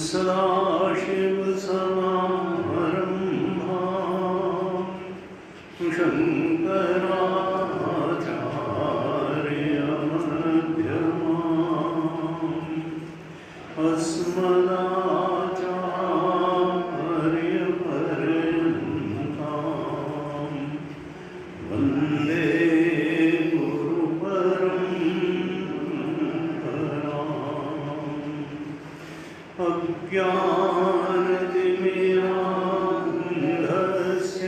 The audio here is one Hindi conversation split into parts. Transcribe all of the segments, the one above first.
सदाशिवसमारम्भां शङ्कराचार्यमध्यमाम् अस्मदाचार्यपर्यन्तां वन्दे अज्ञानतिमिरान्धस्य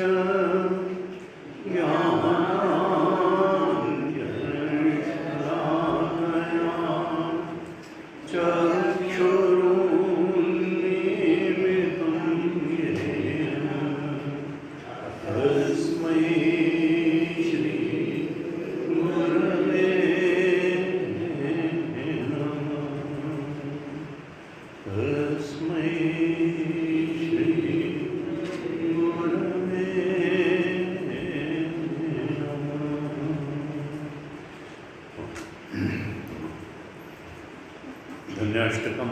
ज्ञानाञ्जनशलाकया चक्षुरुन्मीलितं येन तस्मै श्रीगुरवे तस्मै श्रीगुरवे धन्याष्टकम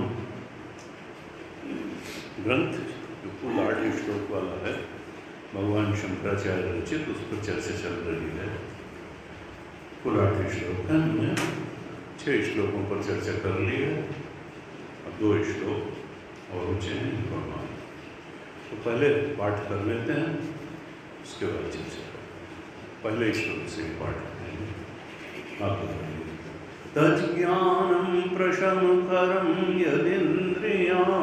ग्रंथ जो कुल 8 श्लोक वाला है, भगवान शंकराचार्य रचित, उस पर चर्चा चल रही है। कुल 8 श्लोक हैं, हमने 6 श्लोकों पर चर्चा कर ली है, अब 2 श्लोक और बचे हैं भगवान। तो पहले पाठ कर लेते हैं, उसके बाद चर्चा करें। पहले श्लोक से पाठ करेंगे। आप बताइए। तज्ज्ञानं प्रशमकरं यदिन्द्रियाणां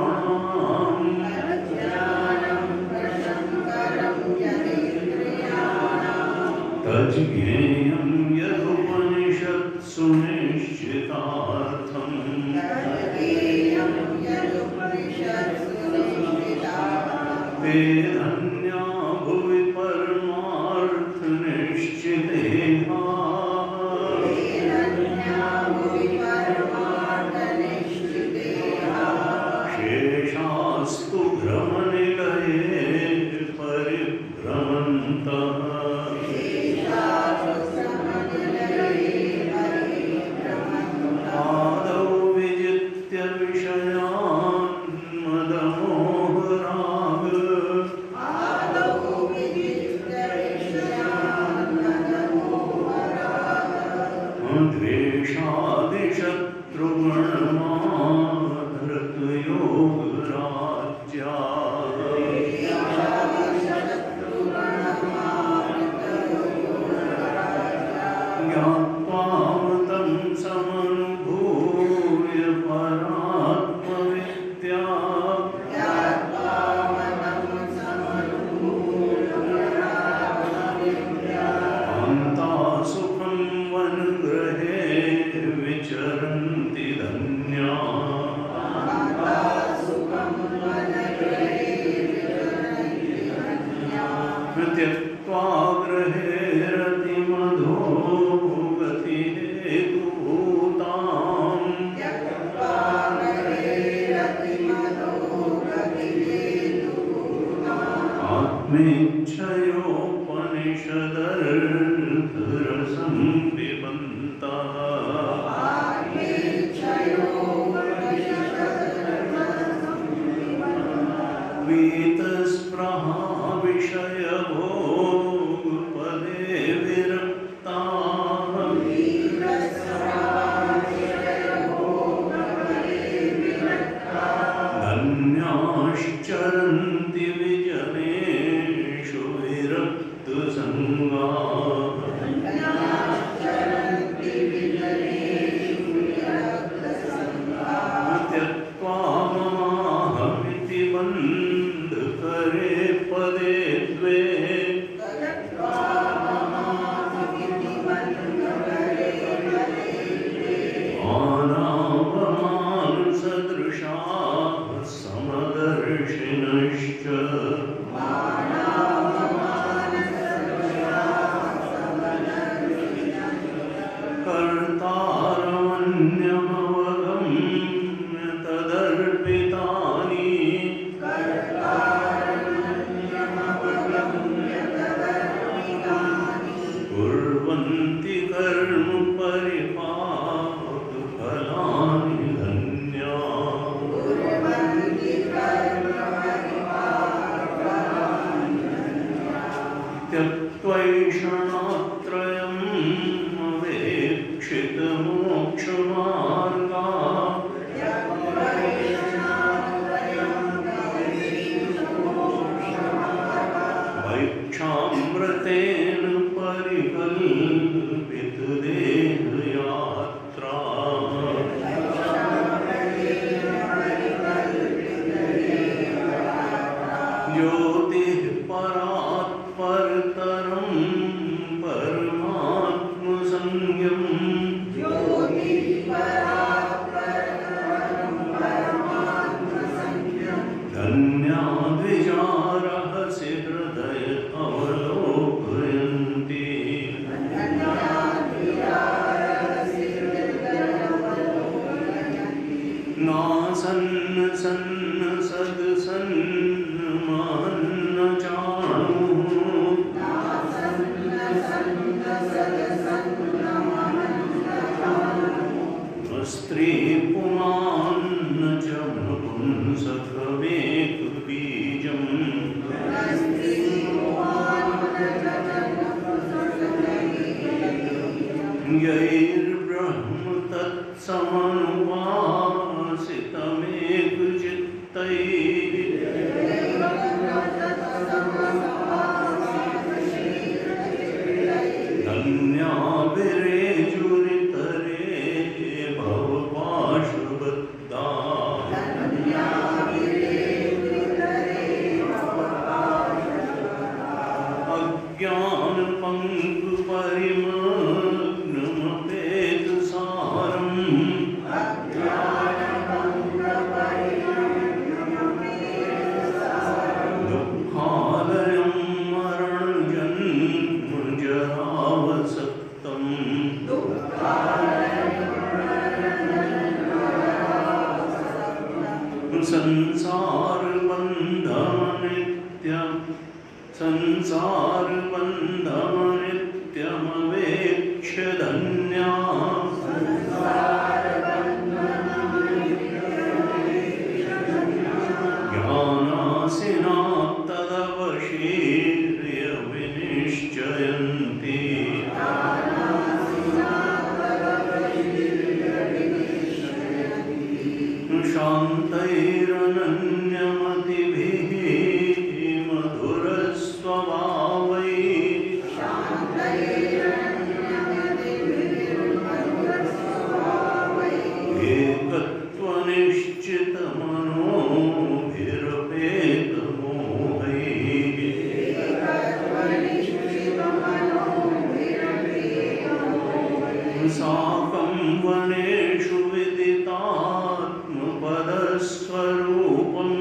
तज्ज्ञेयं यदुपनिषत्सु निश्चितार्थम् ते धन्या भुवि परमार्थनिश्चितेहा शेषास्तु भ्रमनिलये परिभ्रमन्तः आदौ विजित्य विषयान् मदमोहराग द्वेषादिशत्रुगणमाधृतयोगराज्या ज्ञात्वामतं समनुभूय परात्मविद्या अन्ता सुखं वनगृहे विचरन्ति धन्या त्यक्त्वा गृहे रतिमधो गतिहेतुभूताम् आत्मेच्छयोपनिषदर्थरसं पिबन्तः वीतस्पृहा विषयभोगपदे विरक्ताः धन्याश्चरन्ति विजनेषु विरक्तसङ्गाः त्यक्त्वा ममाहमिति बन्धकरे पदे द्वे आनावमानसदृशाः समदर्शिनश्च कर्तारमन्यमवगम्य तदर्पितानि कुर्वन्ति कर्म परिपाकफलानि धन्या स्त्री पुमान् च नपुंसकमेकबीजम् यैर्ब्रह्म तत्समनुवासितमेकचित्तैः धन्याभिरेजुरितरे भवपाशुबद्धा अज्ञानपङ्कुपरिमग्नमपेतुसारम् दुःखालयं मरणजन्मजरावसक्तम् संसारबन्धमनित्यमवेक्ष्य धन्या ज्ञानासिना तदवशीर्यविनिश्चयन्ति शान्तैरनन्यमतिभिः मधुरस्वभावैः एकत्वनिश्चितमनोभिरपेतमोहैः साकं वनेषु विदितात्मपदस्वरूपम्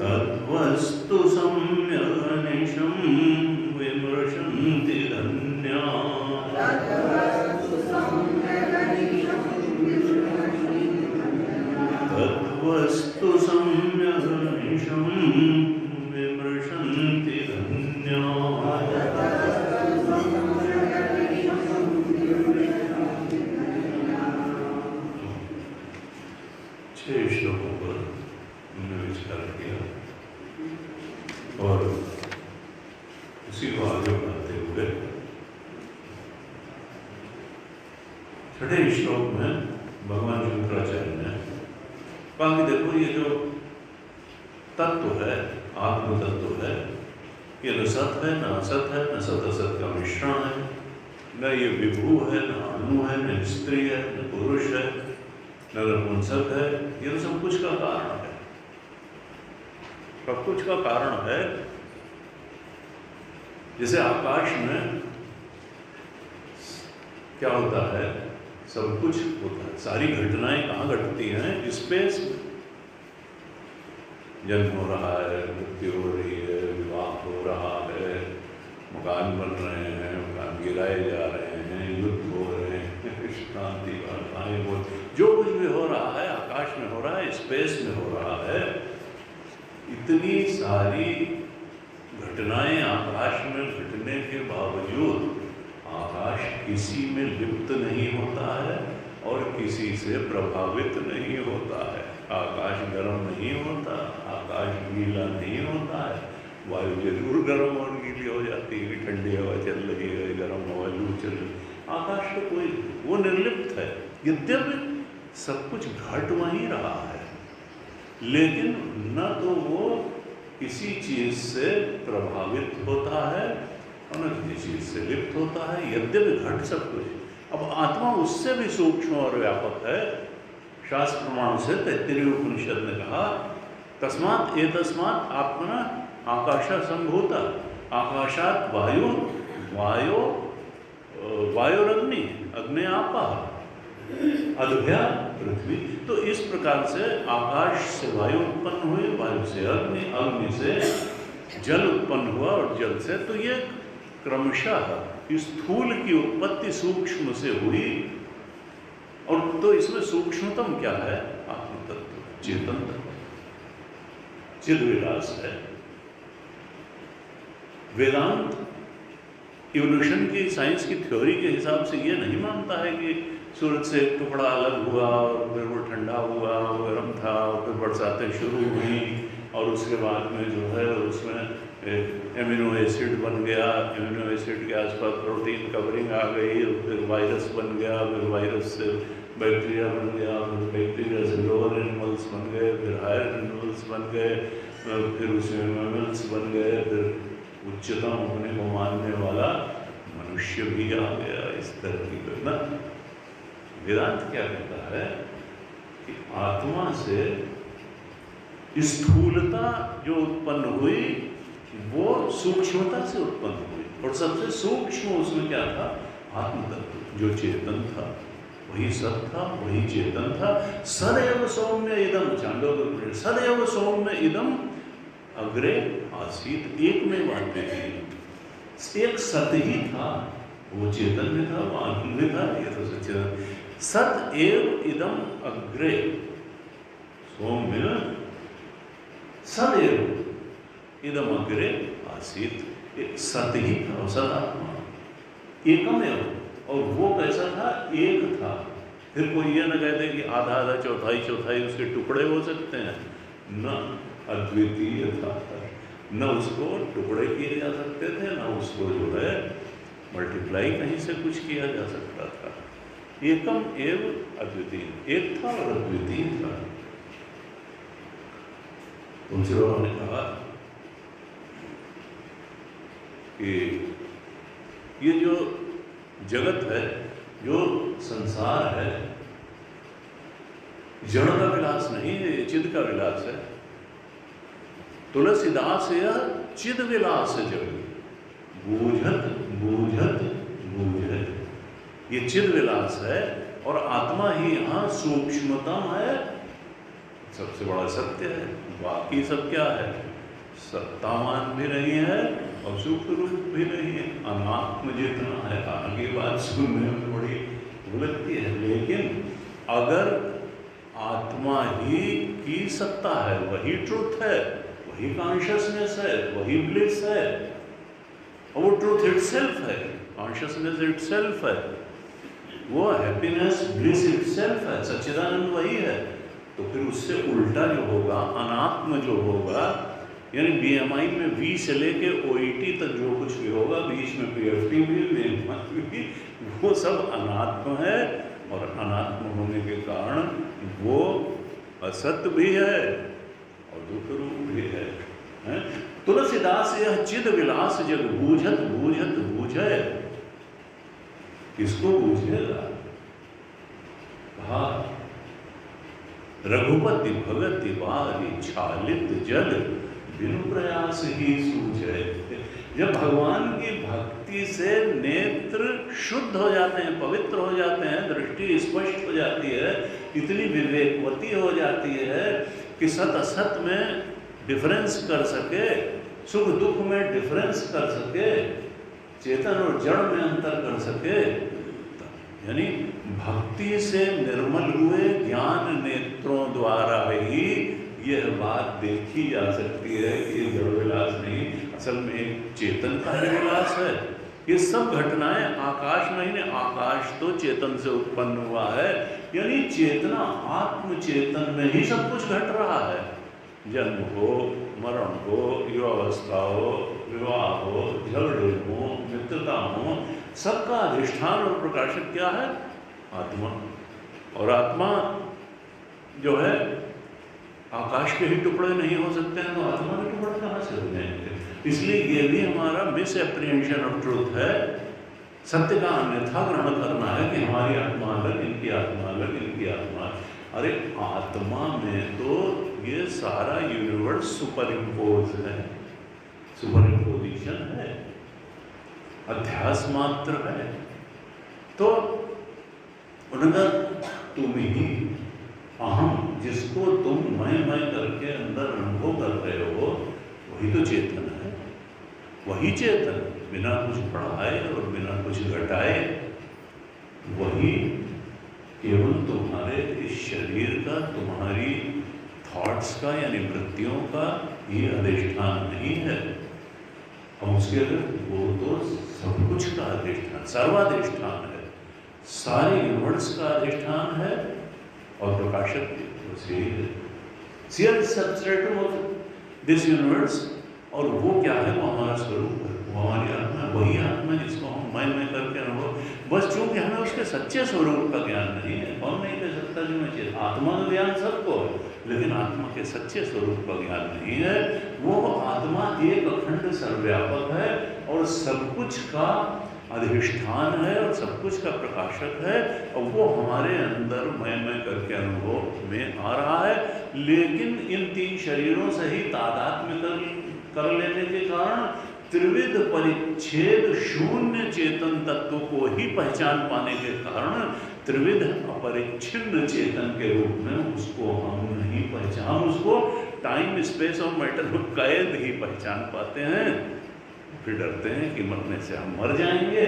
तद्वस्तु सम्यगनिशं विमृशन्ति धन्या तद्वस्तु सम्यगनिशं विमृशन्ति धन्या छह श्लोकों पर हमने विचार किया और उसी को आगे बढ़ाते हुए छठे श्लोक में भगवान शंकराचार्य ने कहा कि देखो ये जो तत्व है, आत्म तत्व है, ये न सत है न असत है, न सत असत का मिश्रण है, न ये विभू है, न अणु है, न स्त्री है, न पुरुष है, न नपुंसक है, ये तो सब कुछ का कारण है। सब कुछ का कारण है। जैसे आकाश में क्या होता है, सब कुछ होता है, सारी घटनाएं कहाँ घटती हैं? स्पेस में। जन्म हो रहा है, मृत्यु हो रही है, विवाह हो रहा है, मकान बन रहे हैं, मकान गिराए जा रहे हैं, युद्ध हो रहे हैं, क्रांति वार्ताएं हो, जो कुछ भी हो रहा है आकाश में हो रहा है, स्पेस में हो रहा है। इतनी सारी घटनाएं आकाश में घटने के बावजूद आकाश किसी में लिप्त नहीं होता है और किसी से प्रभावित नहीं होता है। आकाश गर्म नहीं होता, आकाश गीला नहीं होता है। वायु जरूर गर्म और गीली हो जाती है, ठंडी हवा चल रही है, गर्म हवा लू चल रही है, आकाश का कोई वो निर्लिप्त है। यद्यपि सब कुछ घट वहीं रहा है, लेकिन न तो वो किसी चीज से प्रभावित होता है और न किसी चीज से लिप्त होता है। यद्यपि घट सब कुछ, अब आत्मा उससे भी सूक्ष्म और व्यापक है। शास्त्र प्रमाण से तैत्तिरीय उपनिषद ने कहा तस्मात् एतस्मात् आत्मना आकाशा संभूता, आकाशात वायु, वायुरग्नि, अग्नि आपा, अद्भ्या पृथ्वी। तो इस प्रकार से आकाश से वायु उत्पन्न हुई, वायु से अग्नि, अग्नि से जल उत्पन्न हुआ और जल से, तो ये क्रमशः स्थूल की उत्पत्ति सूक्ष्म से हुई। और तो इसमें सूक्ष्मतम क्या है? आत्म तत्व, चेतन तत्व, चिद विलास है। वेदांत इवोल्यूशन की साइंस की थ्योरी के हिसाब से ये नहीं मानता है कि सूरज से एक टुकड़ा अलग हुआ और फिर वो ठंडा हुआ, वो गर्म था, और फिर बरसातें शुरू हुई और उसके बाद में जो है उसमें एमिनो एसिड बन गया, एमिनो एसिड के आसपास प्रोटीन कवरिंग आ गई, और फिर वायरस बन गया, फिर वायरस से बैक्टीरिया बन गया, फिर बैक्टीरिया से लोअर एनिमल्स बन गए, फिर हायर एनिमल्स बन गए, फिर उसमें मैमल्स बन गए, फिर उच्चतम होने को मानने वाला मनुष्य भी आ गया इस धरती पर ना। वेदांत क्या कहता है कि आत्मा से स्थूलता जो उत्पन्न हुई वो सूक्ष्मता से उत्पन्न हुई, और सबसे सूक्ष्म उसमें क्या था? आत्म तत्व जो चेतन था, वही सत था, वही चेतन था। सदैव सौम्य इदम, चांदोग्य सदैव सौम्य इदम अग्रे आसीत, एक में बातें हैं, एक सत ही था, वो चेतन में था, वो आत्म में था, ये तो सचेतन। सत एव इदम अग्रे सौम्य सदैव इदम अग्रे आसीत, एक सत ही था, सदात्मा एकम एव, और वो कैसा था? एक था। फिर कोई ये न कहते कि आधा आधा चौथाई चौथाई उसके टुकड़े हो सकते हैं, न अद्वितीय था, न उसको टुकड़े किए जा सकते थे, न उसको जो है मल्टीप्लाई कहीं से कुछ किया जा सकता था। एकम एव अद्वितीय, एक था और अद्वितीय था। तुमसे उन्होंने कहा कि ये जो जगत है, जो संसार है, जड़ का विलास नहीं है, चिद का विलास है। तुलसीदास यह चिद विलास जग, बूझत बूझत बूझत, ये चिद विलास है, और आत्मा ही यहाँ सूक्ष्मतम है, सबसे बड़ा सत्य है। बाकी सब क्या है? सत्तावान भी नहीं है और सूक्ष्म रूप भी नहीं है, अनात्म जितना है। आगे बात सुनने में बड़ी लगती है, लेकिन अगर आत्मा ही की सत्ता है, वही ट्रुथ है, वही कॉन्शियसनेस है, वही ब्लिस है, और वो ट्रुथ इटसेल्फ है, कॉन्शियसनेस इटसेल्फ है, वो हैप्पीनेस ब्लिस इटसेल्फ है, सच्चिदानंद वही है। तो फिर उससे उल्टा जो होगा, अनात्म जो होगा, यानी बीएमआई में V से लेके OET तक जो कुछ भी होगा, बीच में PFT भी, वो सब अनात्म है, और अनात्म होने के कारण वो असत्य भी है और दुख रूप भी है। तुलसीदास यह चिद विलास जग बूझत बूझत बूझे, किसको बूझेगा? कहा रघुपति भगति बारी छालित जल बिनु प्रयास ही सूझे। जब भगवान की भक्ति से नेत्र शुद्ध हो जाते हैं, पवित्र हो जाते हैं, दृष्टि स्पष्ट हो जाती है, इतनी विवेकवती हो जाती है कि सत असत में डिफरेंस कर सके, सुख दुख में डिफरेंस कर सके, चेतन और जड़ में अंतर कर सके, यानी भक्ति से निर्मल हुए ज्ञान नेत्रों द्वारा ही यह बात देखी जा सकती है कि जड़ विलास नहीं, असल में एक चेतन का विलास है। ये सब घटनाएं आकाश में ही, आकाश तो चेतन से उत्पन्न हुआ है, यानी चेतना आत्म चेतन में ही सब कुछ घट रहा है। जन्म हो, मरण हो, युवावस्था हो, विवाह हो, झगड़े हो, मित्रता हो, सबका अधिष्ठान और प्रकाशक क्या है? आत्मा। और आत्मा जो है आकाश के ही टुकड़े नहीं हो सकते हैं, तो आत्मा के टुकड़े कहाँ से हो जाएंगे? इसलिए ये भी हमारा मिस एप्रिहेंशन ऑफ ट्रूथ है। सत्य का अन्यथा ग्रहण करना है कि हमारी आत्मा अलग, इनकी आत्मा अलग, इनकी आत्मा। अरे आत्मा में तो ये सारा यूनिवर्स सुपर इम्पोज है, सुपर इम्पोजिशन है, अध्यास मात्र है। तो उनका तुम ही अहम, जिसको तुम मैं करके अंदर अनुभव कर रहे हो, वही तो चेतन है, वही चेतन बिना कुछ बढ़ाए और बिना कुछ घटाए, वही केवल तुम्हारे इस शरीर का, तुम्हारी थॉट्स का यानी वृत्तियों का ही अधिष्ठान नहीं है। हम उसके अंदर वो तो सब कुछ का अधिष्ठान, सर्वाधिष्ठान है, सारे यूनिवर्स का अधिष्ठान है और प्रकाशक भी यही है। Sheer substratum of this universe, और वो क्या है? वो हमारा स्वरूप है, वो हमारी आत्मा है, वही आत्मा जिसको हम मैं करके अनुभव। बस चूंकि हमें उसके सच्चे स्वरूप का ज्ञान नहीं है, कौन नहीं कह सकता कि मैं चाहिए, आत्मा का ज्ञान सबको है, लेकिन आत्मा के सच्चे स्वरूप का ज्ञान नहीं है। वो आत्मा एक अखंड सर्वव्यापक है और सब कुछ का अधिष्ठान है और सब कुछ का प्रकाशक है, और वो हमारे अंदर मैं करके अनुभव में आ रहा है। लेकिन इन तीन शरीरों से ही तादात्म्य कर लेने के कारण त्रिविध परिच्छेद शून्य चेतन तत्व को ही पहचान पाने के कारण त्रिविध अपरिच्छिन्न चेतन के रूप में उसको हम नहीं पहचान, उसको टाइम स्पेस और मैटर में कैद ही पहचान पाते हैं। फिर डरते हैं कि मरने से हम मर जाएंगे,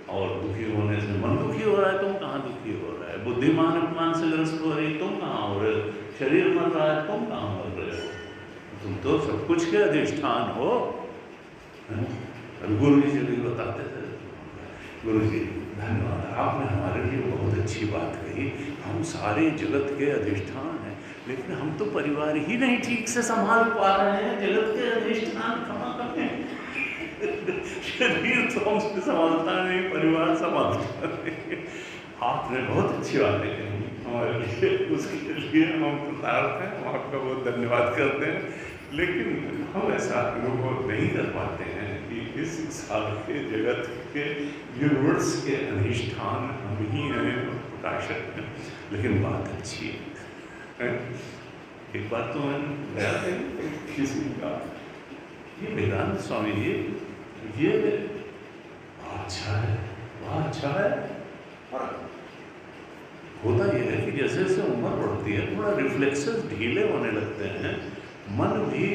और दुखी होने से मन दुखी हो रहा है, तुम कहाँ दुखी हो रहा है, बुद्धिमान अपमान से ग्रस्त हो रही, तुम कहाँ हो रहे हो, शरीर मर रहा है, तुम कहाँ मर रहे हो, तुम तो सब कुछ के अधिष्ठान हो। गुरु जी भी बताते थे, गुरु जी धन्यवाद, आपने हमारे लिए बहुत अच्छी बात कही, हम सारे जगत के अधिष्ठान हैं, लेकिन हम तो परिवार ही नहीं ठीक से संभाल पा रहे हैं, जगत के अधिष्ठान कहाँ करें? शरीर तो हमसे संभालता नहीं, परिवार संभालता नहीं। आपने बहुत अच्छी बातें कही हमारे लिए, उसके लिए हम कृतार्थ हैं, हम आपका बहुत धन्यवाद करते हैं। लेकिन हम ऐसा अनुभव नहीं कर पाते हैं कि इस सारे जगत के यूनिवर्स के अधिष्ठान हम ही हैं, प्रकाशक हैं। लेकिन बात अच्छी है। एक बात तो मैं गया था किसी का, ये वेदांत स्वामी जी, ये अच्छा है, वह अच्छा है, और होता यह है कि जैसे जैसे उम्र बढ़ती है थोड़ा रिफ्लेक्सेस ढीले होने लगते हैं, मन भी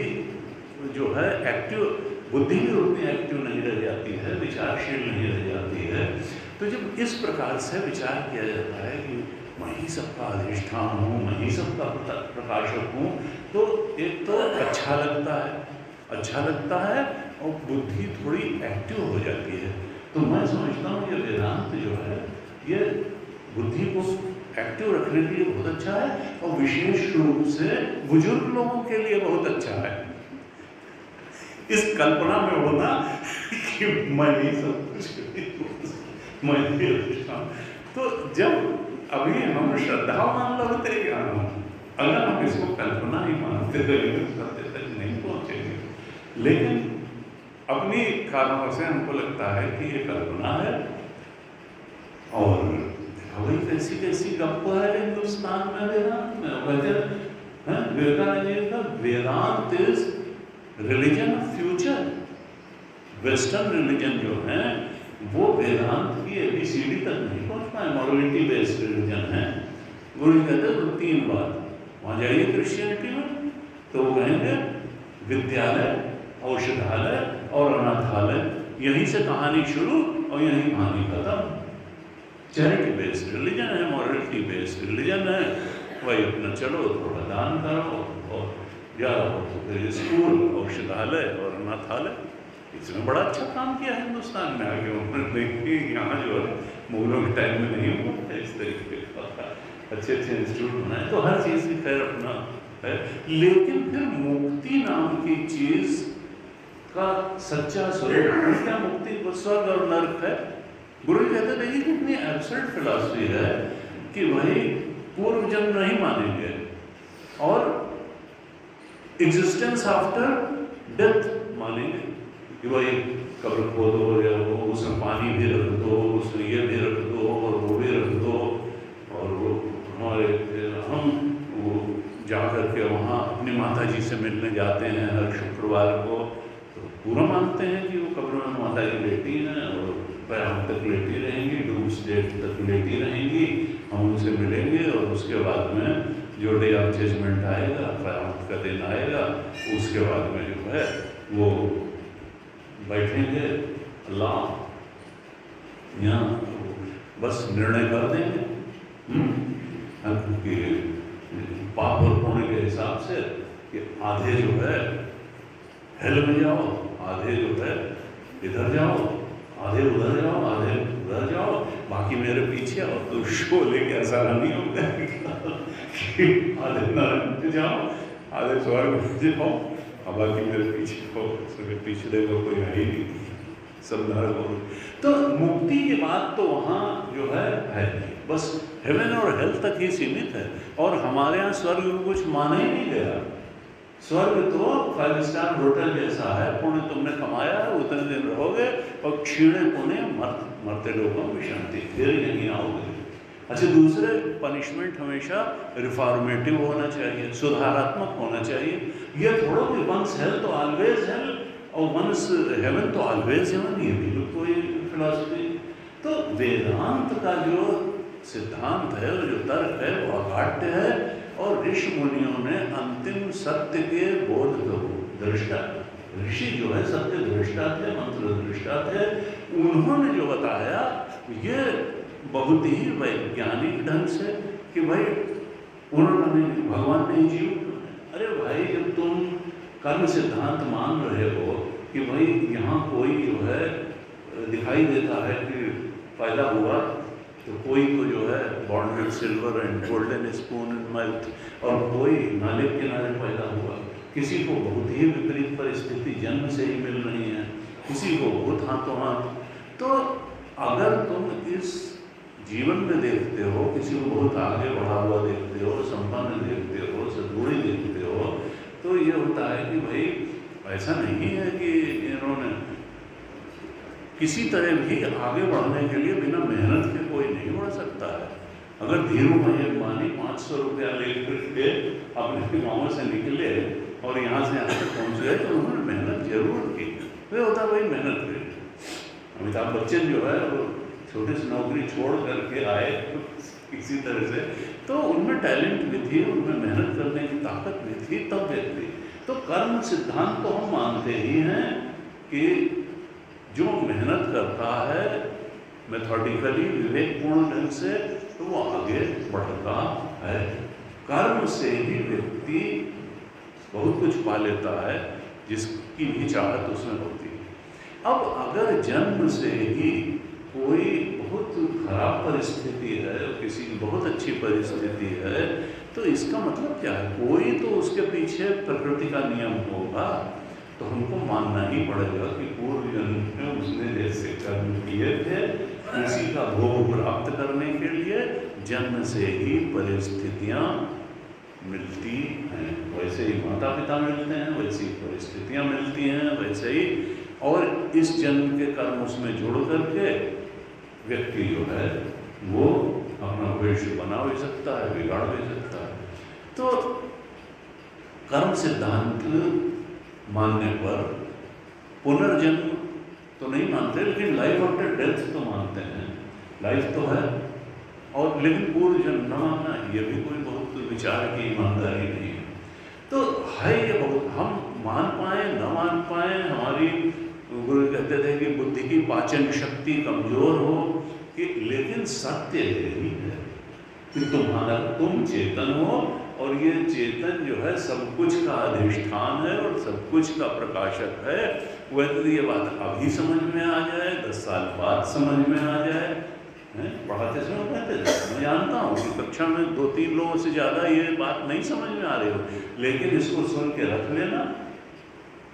जो है एक्टिव, बुद्धि भी उतनी एक्टिव नहीं रह जाती है, विचारशील नहीं रह जाती है। तो जब इस प्रकार से विचार किया जाता है कि मैं ही सबका अधिष्ठान हूँ, मैं ही सबका प्रकाशक हूँ, तो एक तो अच्छा लगता है और बुद्धि थोड़ी एक्टिव हो जाती है। तो मैं समझता हूँ ये वेदांत जो है ये बुद्धि को एक्टिव रखने के लिए बहुत अच्छा है, और विशेष रूप से बुजुर्ग लोगों के लिए बहुत अच्छा है। इस कल्पना में होना कि मैं ही सब कुछ, मैं ही अधिष्ठान। तो जब अभी हम श्रद्धावान लगते हैं क्या, अगर हम इसको कल्पना ही मानते रहेंगे सत्य तक नहीं पहुँचेंगे। लेकिन अपनी कारणों से हमको लगता है कि ये कल्पना है, और वही कैसी कैसी गप्प है हिंदुस्तान में वेदांत में। विवेकानंद जी का Vedanta is religion of future. Western religion जो है वो वेदांत की ABCD तक नहीं पहुंच पाए, मॉरलिटी बेस्ड रिलीजन है। गुरु जी कहते हैं तो 3 बात, वहाँ जाइए क्रिश्चियनिटी में तो वो कहेंगे विद्यालय, औषधालय और अनाथालय, यहीं से कहानी शुरू और यहीं कहानी खत्म। चैरिटी बेस्ड रिलीजन है, मॉरलिटी बेस्ड रिलीजन है, वही अपना चलो थोड़ा दान करो और ज़्यादा हो तो फिर स्कूल, औषधालय और अनाथालय। इसमें बड़ा अच्छा काम किया हिंदुस्तान में, आगे उन्होंने यहाँ जो है मुगलों के टाइम में नहीं हुआ था इस तरीके का, अच्छे इंस्टीट्यूट बनाए, तो हर चीज़ की खैर अपना है। लेकिन फिर मुक्ति नाम की चीज़ का सच्चा स्वरूप क्या? मुक्ति स्वर्ग और नर्क है। गुरु कहते देखिए कितनी एब्सर्ड फिलॉसफी है कि भाई पूर्व जन्म नहीं मानेंगे और एग्जिस्टेंस आफ्टर डेथ मानेंगे कि भाई कब्र खोदो या वो उसमें पानी भी रख दो, उसमें ये भी रख दो और वो भी रख दो, और वो हमारे हम वो जा कर के वहाँ अपनी माता जी से मिलने जाते हैं हर शुक्रवार को, तो पूरा मानते हैं कि वो कब्र में माता जी लेटी हैं और क़यामत तक लेटी रहेंगी, डूम्स डेट तक लेटी रहेंगी, हम उनसे मिलेंगे और उसके बाद में जो डे ऑफ जजमेंट आएगा, क़यामत का दिन आएगा, उसके बाद में जो है वो बैठेंगे अल्लाह यहाँ बस निर्णय कर देंगे कि पाप और पुण्य के हिसाब से कि आधे जो है हेल में जाओ, आधे जो है इधर जाओ, आधे उधर जाओ, आधे उधर जाओ, बाकी मेरे पीछे आओ। तो शोले के ऐसा नहीं होता है कि आधे नरक जाओ, आधे स्वर्ग में जाओ, और बाकी मेरे पीछे हो। मेरे पीछे देखो कोई है ही नहीं, सब नरक हो। तो मुक्ति की बात तो वहाँ जो है नहीं, बस हेवन और हेल्थ तक ही सीमित है। और हमारे यहाँ स्वर्ग में कुछ माना ही नहीं गया। स्वर्ग तो 5 स्टार होटल जैसा है, पुण्य तुमने कमाया उतने दिन रहोगे और क्षीणे पुण्य मरते लोगों में शांति, फिर यहीं आओगे। अच्छा, दूसरे पनिशमेंट हमेशा रिफॉर्मेटिव होना चाहिए, सुधारात्मक होना चाहिए। ये थोड़ा कि वंस हेल तो ऑलवेज हेल और वंस हेवन तो ऑलवेज हेवन, ये भी कोई फिलॉसफी। तो वेदांत का जो सिद्धांत है और जो तर्क है वो अकाट्य है। और ऋषि मुनियों ने अंतिम सत्य के बोध को दृष्टा, ऋषि जो है सत्य दृष्टा थे, मंत्र दृष्टा थे, उन्होंने जो बताया ये बहुत ही वैज्ञानिक ढंग से कि भाई उन्होंने भगवान नहीं जीव। अरे भाई, जब तुम कर्म सिद्धांत मान रहे हो कि भाई यहाँ कोई जो है दिखाई देता है कि पैदा हुआ, तो कोई को जो है born with silver and golden spoon in mouth, और कोई नाले किनारे पैदा हुआ, किसी को बहुत ही विपरीत परिस्थिति जन्म से ही मिल रही है, किसी को बहुत हाथों हाथ। तो अगर तुम इस जीवन में देखते हो, किसी को बहुत आगे बढ़ा हुआ देखते हो, संपन्न देखते हो, सद्गुणी देखते हो, तो ये होता है कि भाई ऐसा नहीं है कि इन्होंने किसी तरह भी आगे बढ़ने के लिए बिना मेहनत के कोई नहीं बढ़ सकता है। अगर धीरू भाई अंबानी 500 रुपया लेकर के अपने गाँव से निकले और यहाँ से यहाँ तक पहुँच गए, तो उन्होंने मेहनत जरूर की। वे होता भाई मेहनत करें। अमिताभ बच्चन जो है वो छोटी सी नौकरी छोड़ करके आए किसी तरह से, तो उनमें टैलेंट भी थी, उनमें मेहनत करने की ताकत भी थी, तब व्यक्ति। तो कर्म सिद्धांत तो हम मानते ही हैं कि जो मेहनत करता है मेथोडिकली, विवेकपूर्ण ढंग से, तो वो आगे बढ़ता है। कर्म से ही व्यक्ति बहुत कुछ पा लेता है, जिसकी भी चाहत उसमें होती है। अब अगर जन्म से ही कोई बहुत खराब परिस्थिति है, किसी की बहुत अच्छी परिस्थिति है, तो इसका मतलब क्या है? कोई तो उसके पीछे प्रकृति का नियम होगा, तो हमको मानना ही पड़ेगा कि पूर्व जन्म में उसने जैसे कर्म किए थे, उसी का भोग प्राप्त करने के लिए जन्म से ही परिस्थितियाँ मिलती हैं। वैसे ही माता पिता मिलते हैं, वैसी परिस्थितियाँ मिलती हैं, वैसे ही। और इस जन्म के कर्म उसमें जोड़ करके व्यक्ति जो है वो अपना भविष्य बना भी सकता है, बिगाड़ भी सकता है। तो कर्म सिद्धांत मानने पर पुनर्जन्म तो नहीं मानते, लेकिन लाइफ आफ्टर डेथ तो मानते हैं। लाइफ तो है, और लेकिन पूर्व जन्म न मानना, ये भी कोई बहुत विचार की ईमानदारी नहीं है। तो है ये बहुत, हम मान पाए न मान पाए, हमारी गुरु कहते थे कि बुद्धि की पाचन शक्ति कमजोर हो, कि लेकिन सत्य यही है कि तुम चेतन हो, और ये चेतन जो है सब कुछ का अधिष्ठान है और सब कुछ का प्रकाशक है। वह ये बात अभी समझ में आ जाए, 10 साल बाद समझ में आ जाए, पढ़ाते समय कहते थे, मैं जानता हूँ कि कक्षा में 2-3 लोगों से ज़्यादा ये बात नहीं समझ में आ रही हो, लेकिन इसको सुन के रख लेना।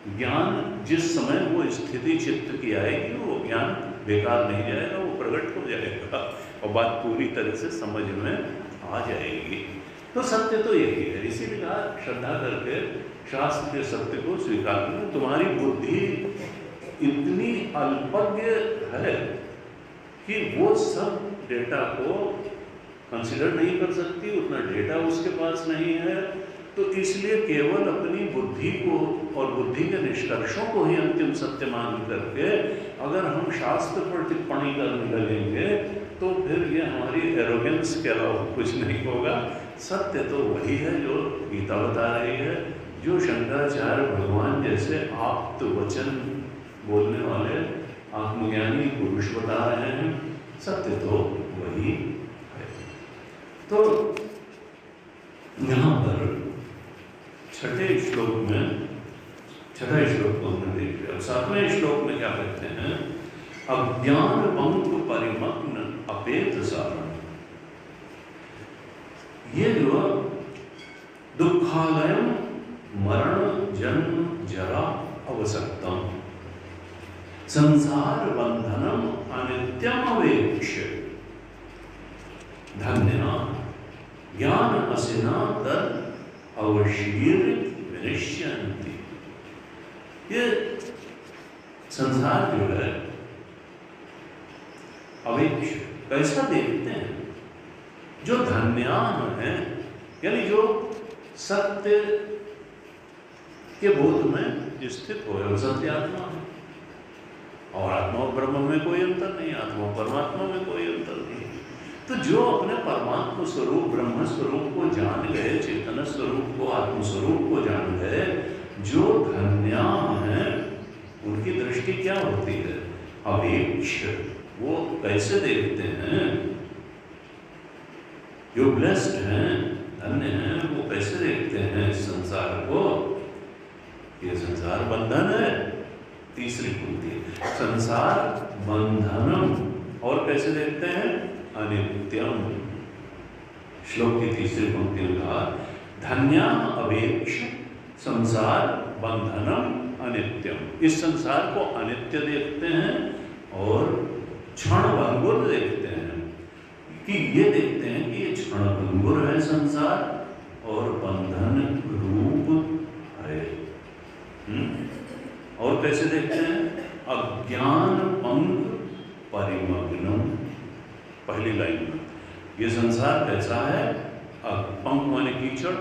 ज्ञान जिस समय वो स्थिति चित्त की आएगी, वो ज्ञान बेकार नहीं जाएगा, वो प्रकट हो जाएगा और बात पूरी तरह से समझ में आ जाएगी। तो सत्य तो यही है, इसीलिए श्रद्धा करके शास्त्र के सत्य को स्वीकार करो। तुम्हारी बुद्धि इतनी अल्पज्ञ है कि वो सब डेटा को कंसिडर नहीं कर सकती, उतना डेटा उसके पास नहीं है। तो इसलिए केवल अपनी बुद्धि को और बुद्धि के निष्कर्षों को ही अंतिम सत्य मान करके अगर हम शास्त्र पर टिप्पणी करने लगेंगे, तो फिर ये हमारी एरोगेंस के अलावा कुछ नहीं होगा। सत्य तो वही है जो गीता बता रही है, जो शंकराचार्य भगवान जैसे आप्त वचन बोलने वाले आत्मज्ञानी पुरुष बता रहे हैं। सत्य तो वही है। तो यहाँ पर 6ठे श्लोक में छठा श्लोक को हमने देख लिया। अब 7वें श्लोक में क्या कहते हैं? अज्ञान पंक परिमग्न अपेत सारण। ये जो दुखालयम मरण जन्म जरा अवसक्तम संसार बंधनम अनित्यम अवेक्ष्य धन्यना ज्ञान असिना तद अवशीर विनिश्यन्ति। ये संसार जो है अवेक्ष्य कैसा देखते हैं? जो धन्यान है, यानी जो सत्य के बोध में स्थित हो, सत्य आत्मा है। और आत्मा और ब्रह्म में कोई अंतर नहीं, आत्मा और परमात्मा में कोई अंतर नहीं। तो जो अपने परमात्मा स्वरूप ब्रह्म स्वरूप को जान गए, चेतन स्वरूप को आत्म स्वरूप को जान गए, जो धन्याम है, उनकी दृष्टि क्या होती है? अवेक्ष्य। वो कैसे देखते हैं? जो ब्लेस्ड हैं, धन्य हैं, वो कैसे देखते हैं इस संसार को? ये संसार बंधन है। तीसरी पंक्ति, संसार बंधनम। और कैसे देखते हैं? अनित्यम। श्लोक की तीसरी पंक्ति में कहा धन्याम अवेक्ष्य संसार बंधनम अनित्यम। इस संसार को अनित्य देखते हैं और क्षणभंगुर देखते हैं। कि ये देखते हैं कि ये क्षणभंगुर है संसार और बंधन रूप है। और कैसे देखते हैं? अज्ञान पंक परिमग्नम। पहली लाइन में ये संसार कैसा है? पंक माने कीचड़,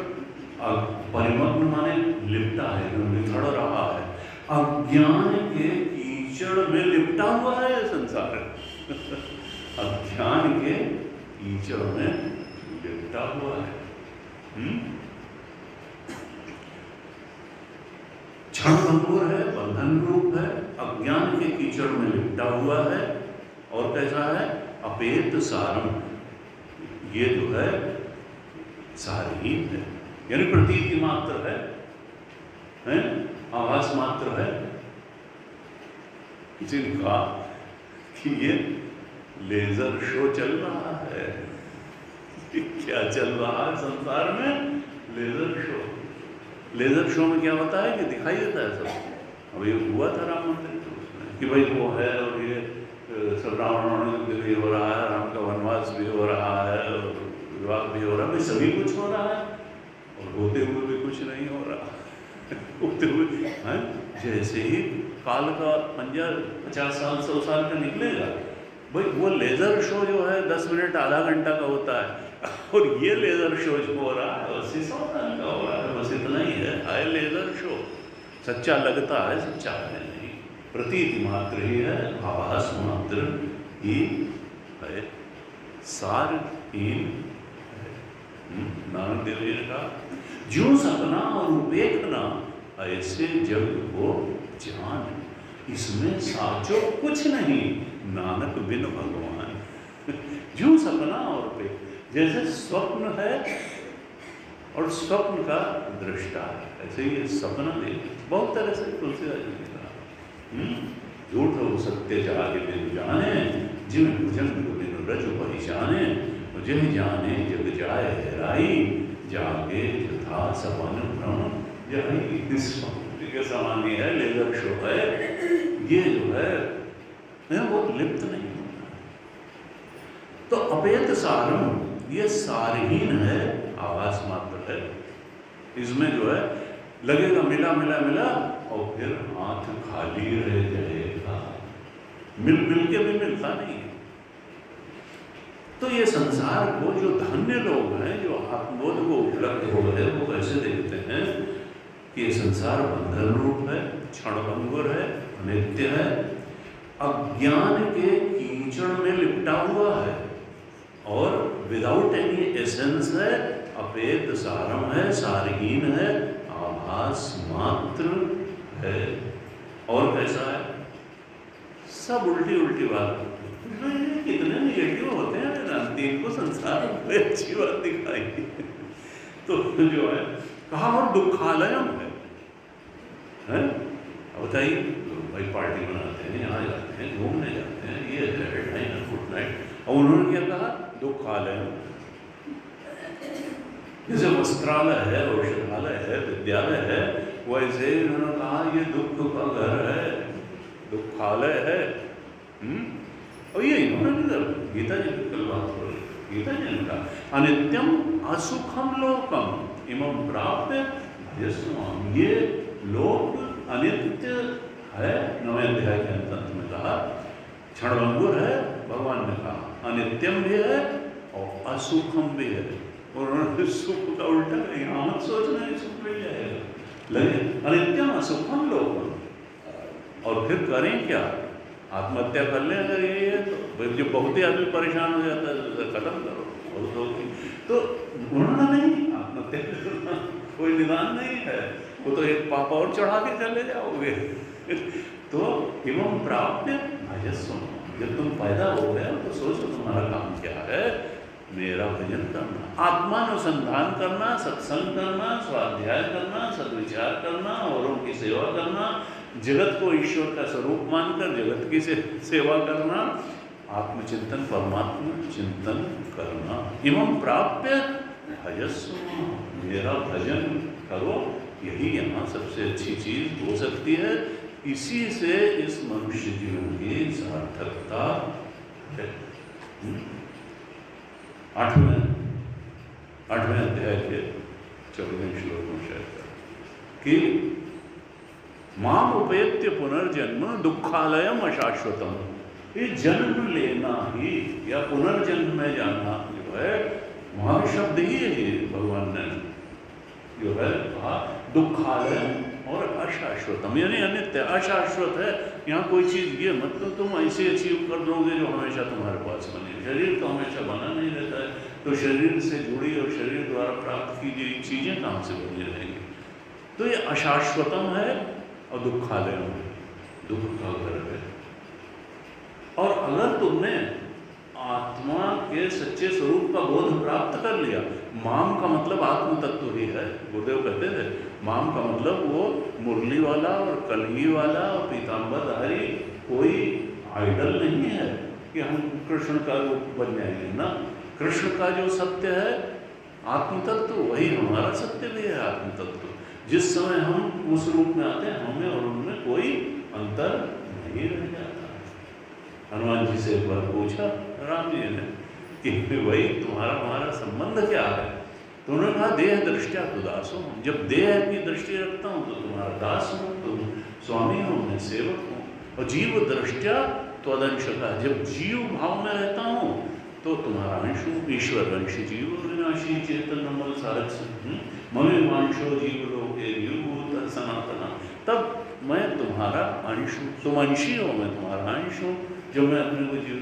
परिमग्न माने लिपटा है, निथड़ रहा है। अज्ञान के कीचड़ में लिपटा हुआ है संसार। अज्ञान के कीचड़ में लिपटा हुआ है। क्षणभंगुर है, बंधन रूप है, अज्ञान के कीचड़ में लिपटा हुआ है। और कैसा है? अपेत सारम। ये जो है सारहीन है, यानी प्रतीति मात्र है, आभास मात्र है। किसी ने कहा कि ये लेजर शो चल रहा है। क्या चल रहा है संसार में? Laser show. लेजर शो में क्या होता है कि दिखाई देता है सब। अब ये हुआ था राम मंदिर तो उसमें कि भाई वो है, और ये सब रावण भी हो रहा है, राम का वनवास भी हो रहा है, और विवाह भी हो रहा है, भाई सभी कुछ हो रहा है और होते हुए भी कुछ नहीं हो रहा। होते हुए है जैसे ही काल का पंजा 50 साल 100 साल का निकलेगा, भाई वो लेजर शो जो है 10 मिनट आधा घंटा का होता है, और ये लेजर शो जो हो रहा है 80-100 साल का हो रहा है। बस इतना ही है लेजर शो। सच्चा लगता है, सच्चा है नहीं, प्रतीति मात्र ही है, आभास मात्र ही है, सारहीन है। नानक देव जी ने कहा जो सपना और उपेक्षना ऐसे जग को जान, इसमें साचो कुछ नहीं नानक बिन भगवान। जो सपना और उपेक्ष, जैसे स्वप्न है और स्वप्न का दृष्टा है, ऐसे ही सपना देख बहुत तरह से तुलसीदास जी ने कहा। झूठ हो सत्य जागे बिन जाने, जिन भुजंग बिन रज पहचाने, जिन जाने जग जाए हेराई, जागे यथा सपन भ्रम यही। इस के सामान्य है, लेजर शो है, ये जो है वो लिप्त नहीं होता। तो अपेत सारम, ये सारहीन है, आभास मात्र है। इसमें जो है लगेगा मिला मिला मिला और फिर हाथ खाली रह जाएगा, मिल के भी मिलता नहीं है। तो ये संसार को जो धन्य लोग हैं, जो आत्मबोध को उपलब्ध हो गए, वो कैसे देखते हैं कि ये संसार बंधन रूप है, क्षणभंगुर है, अनित्य है, अज्ञान के कीचड़ में लिपटा हुआ है और विदाउट एनी एसेंस है, अपेत सारम है, सारहीन है, आभास मात्र है। और कैसा है? सब उल्टी उल्टी बात। कितने निगेटिव होते हैं जानती, इनको संसार में अच्छी बात दिखाई। तो जो है कहा और दुखालयम है? बताइए, भाई पार्टी बनाते हैं, यहाँ जाते हैं, घूमने जाते हैं, ये है डिनर गुड नाइट। और उन्होंने क्या कहा? दुखालय। जैसे वस्त्रालय है, औषधालय है, विद्यालय है, वैसे उन्होंने कहा ये दुख का घर है, दुखालय है। और ये इन्होंने गीता जी की कल बात हो रही, गीता जी ने कहा अनित्यम असुखम लोकम इमं प्राप्य भजस्व। ये लोक अनित्य है, 9वें अध्याय के अंत में कहा, क्षणभंगुर है, भगवान ने कहा अनित्यम भी है और असुखम भी है। और उन्होंने सुख का उल्टा यहाँ मत सोचना है सुख मिल जाएगा, लेकिन अनित्यम असुखम लोकम। और फिर करें क्या? आत्महत्या कर लें अगर ये है तो। जो बहुत ही आदमी परेशान हो जाता है तो खत्म करो, बहुत होगी। तो उन्होंने नहीं आत्महत्या करना, कोई निदान नहीं है, वो तो एक पाप और चढ़ा के चले जाओगे। तो इमं प्राप्य भजस्व, जब तुम पैदा हो गए तो सोचो तुम्हारा काम क्या है? मेरा भजन करना, आत्मानुसंधान करना, सत्संग करना, स्वाध्याय करना, सद्विचार करना, औरों की सेवा करना, जगत को ईश्वर का स्वरूप मानकर जगत की सेवा करना, आत्मचिंतन, परमात्मा चिंतन करना। इमं प्राप्य भजस्व, मेरा भजन करो, यही यहाँ सबसे अच्छी चीज हो सकती है। इसी से इस मनुष्य जीवन की सार्थकता है। 8वें अध्याय के 14वें श्लोक में शायद कि माम उपेत्य पुनर्जन्म दुखालयम अशाश्वतम। ये जन्म लेना ही या पुनर्जन्म में जाना जो है, वहां शब्द ही है भगवान ने जो है कहा दुखालय और अशाश्वतम, यानी अनित्य, अशाश्वत है। यहाँ कोई चीज ये मतलब तुम ऐसे अचीव कर दोगे जो हमेशा तुम्हारे पास बने। शरीर तो हमेशा बना नहीं रहता है, तो शरीर से जुड़ी और शरीर द्वारा प्राप्त की गई चीजें कहाँ से बनी रहेंगी? तो ये अशाश्वतम है और दुखालय है, दुख का घर है। और अगर तुमने आत्मा के सच्चे स्वरूप का बोध प्राप्त कर लिया, माम का मतलब आत्म तत्व ही है। गुरुदेव कहते थे माम का मतलब वो मुरली वाला और कलगी वाला और पीताम्बरधारी कोई आइडल नहीं है कि हम कृष्ण का रूप बन जाएंगे ना। कृष्ण का जो सत्य है आत्म तत्व, वही हमारा सत्य भी है आत्म तत्व। जिस समय हम उस रूप में आते हैं, हमें और उनमें कोई अंतर नहीं रह जाता। हनुमान जी से एक बार पूछा राम जी ने कि भाई तुम्हारा हमारा संबंध क्या है? तो उन्होंने कहा देह दृष्टिया तो दास हूँ। जब देह की दृष्टि रखता हूँ तो तुम्हारा दास हूँ, तुम स्वामी हो, मैं सेवक हूँ। और जीव दृष्टिया त्वदंश का, जब जीव भाव में रहता हूँ तो तुम्हारा अंश हूँ। ईश्वर अंश जीव विनाशी चेतन नमल सारस ममे मांशो जीव लोके जीव सनातना। तब मैं तुम्हारा अंश हूँ, तुम अंशी हो, मैं तुम्हारा अंश हूँ जब मैं अपने को जीव।